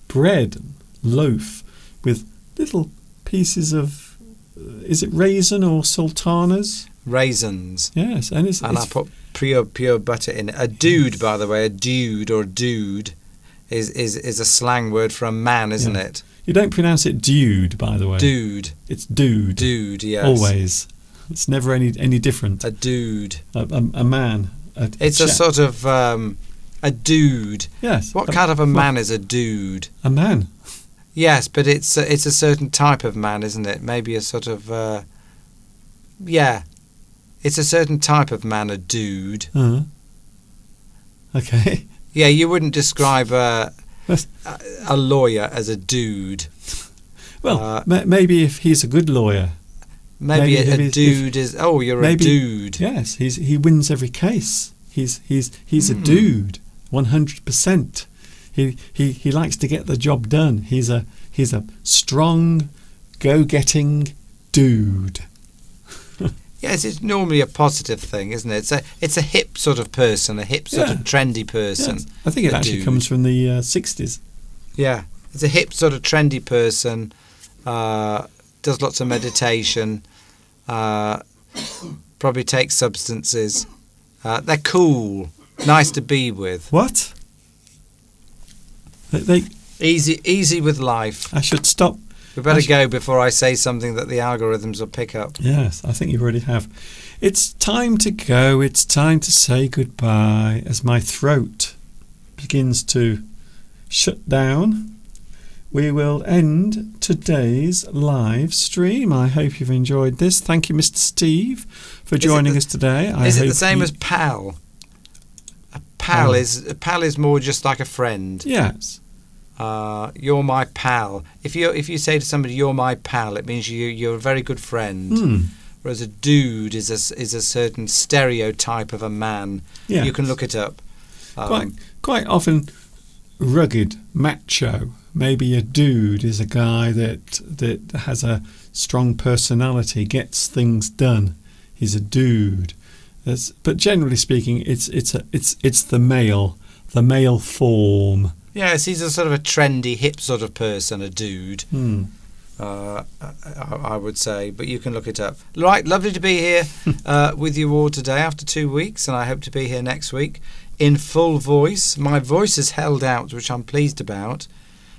bread loaf with little pieces of, is it raisin or sultanas? Raisins. Yes, and I put pure butter in it. A dude, by the way, a dude or dude is a slang word for a man, isn't it? You don't pronounce it dude, by the way. Dude. It's dude. Dude, yes. Always. It's never any different. A dude. A man. It's a sort of a dude. Yes. What kind of a man is a dude? A man. Yes, but it's a certain type of man, isn't it? Maybe a sort of it's a certain type of man, a dude. Okay. Yeah, you wouldn't describe a lawyer as a dude. Well, maybe if he's a good lawyer. Maybe a dude is. Oh, you're a dude. Yes, he wins every case. He's a dude, 100%. He likes to get the job done. He's a strong, go-getting dude. Yes, it's normally a positive thing, isn't it? It's a hip sort of person, a hip sort of trendy person. Yes. I think it actually comes from the 60s. Yeah, it's a hip sort of trendy person, does lots of meditation, probably takes substances. They're cool, nice to be with. What? Easy with life. I should stop. We better go before I say something that the algorithms will pick up. Yes, I think you already have. It's time to go. It's time to say goodbye as my throat begins to shut down. We will end today's live stream. I hope you've enjoyed this. Thank you, Mr. Steve, for joining us today. Is it the same as pal? A pal is more just like a friend. Yes. You're my pal. If you say to somebody you're my pal, it means you're a very good friend. Whereas a dude is a certain stereotype of a man. Yes. You can look it up. Quite often rugged, macho. Maybe a dude is a guy that has a strong personality, gets things done. He's a dude. But generally speaking, it's the male form. Yes, he's a sort of a trendy, hip sort of person, a dude. I would say, but you can look it up. Right, lovely to be here with you all today after 2 weeks, and I hope to be here next week in full voice. My voice is held out, which I'm pleased about,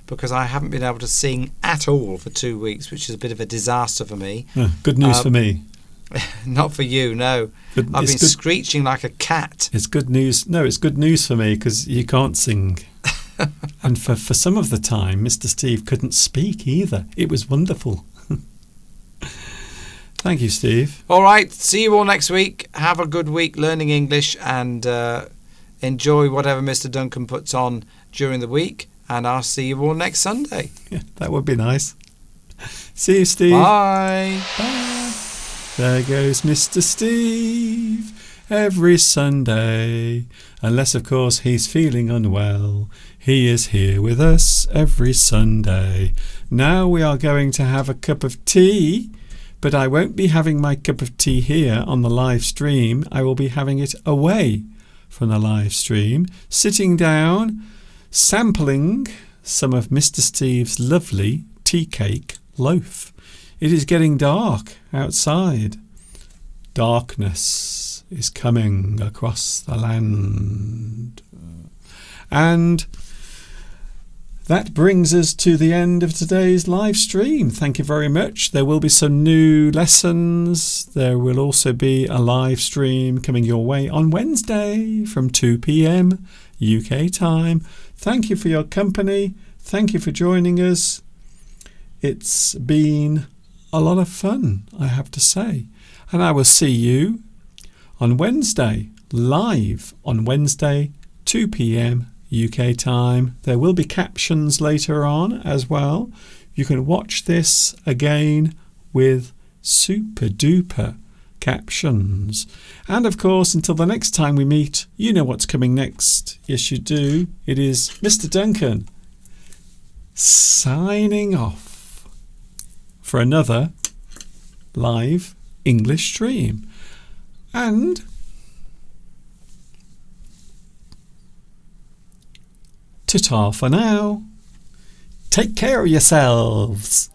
because I haven't been able to sing at all for 2 weeks, which is a bit of a disaster for me. Good news for me. Not for you, no. I've been screeching like a cat. It's good news. No, it's good news for me because you can't sing. And for some of the time, Mr. Steve couldn't speak either. It was wonderful. Thank you, Steve. All right. See you all next week. Have a good week learning English and enjoy whatever Mr. Duncan puts on during the week. And I'll see you all next Sunday. Yeah, that would be nice. See you, Steve. Bye. Bye. There goes Mr. Steve every Sunday. Unless, of course, he's feeling unwell. He is here with us every Sunday. Now we are going to have a cup of tea, but I won't be having my cup of tea here on the live stream. I will be having it away from the live stream, sitting down, sampling some of Mr. Steve's lovely tea cake loaf. It is getting dark outside. Darkness is coming across the land. And that brings us to the end of today's live stream. Thank you very much. There will be some new lessons. There will also be a live stream coming your way on Wednesday from 2 p.m. UK time. Thank you for your company. Thank you for joining us. It's been a lot of fun, I have to say. And I will see you on Wednesday, live on Wednesday, 2 p.m. UK time. There will be captions later on as well. You can watch this again with super duper captions. And of course, until the next time we meet, you know what's coming next. Yes, you do. It is Mr. Duncan signing off for another live English stream. And ta-ta for now. Take care of yourselves.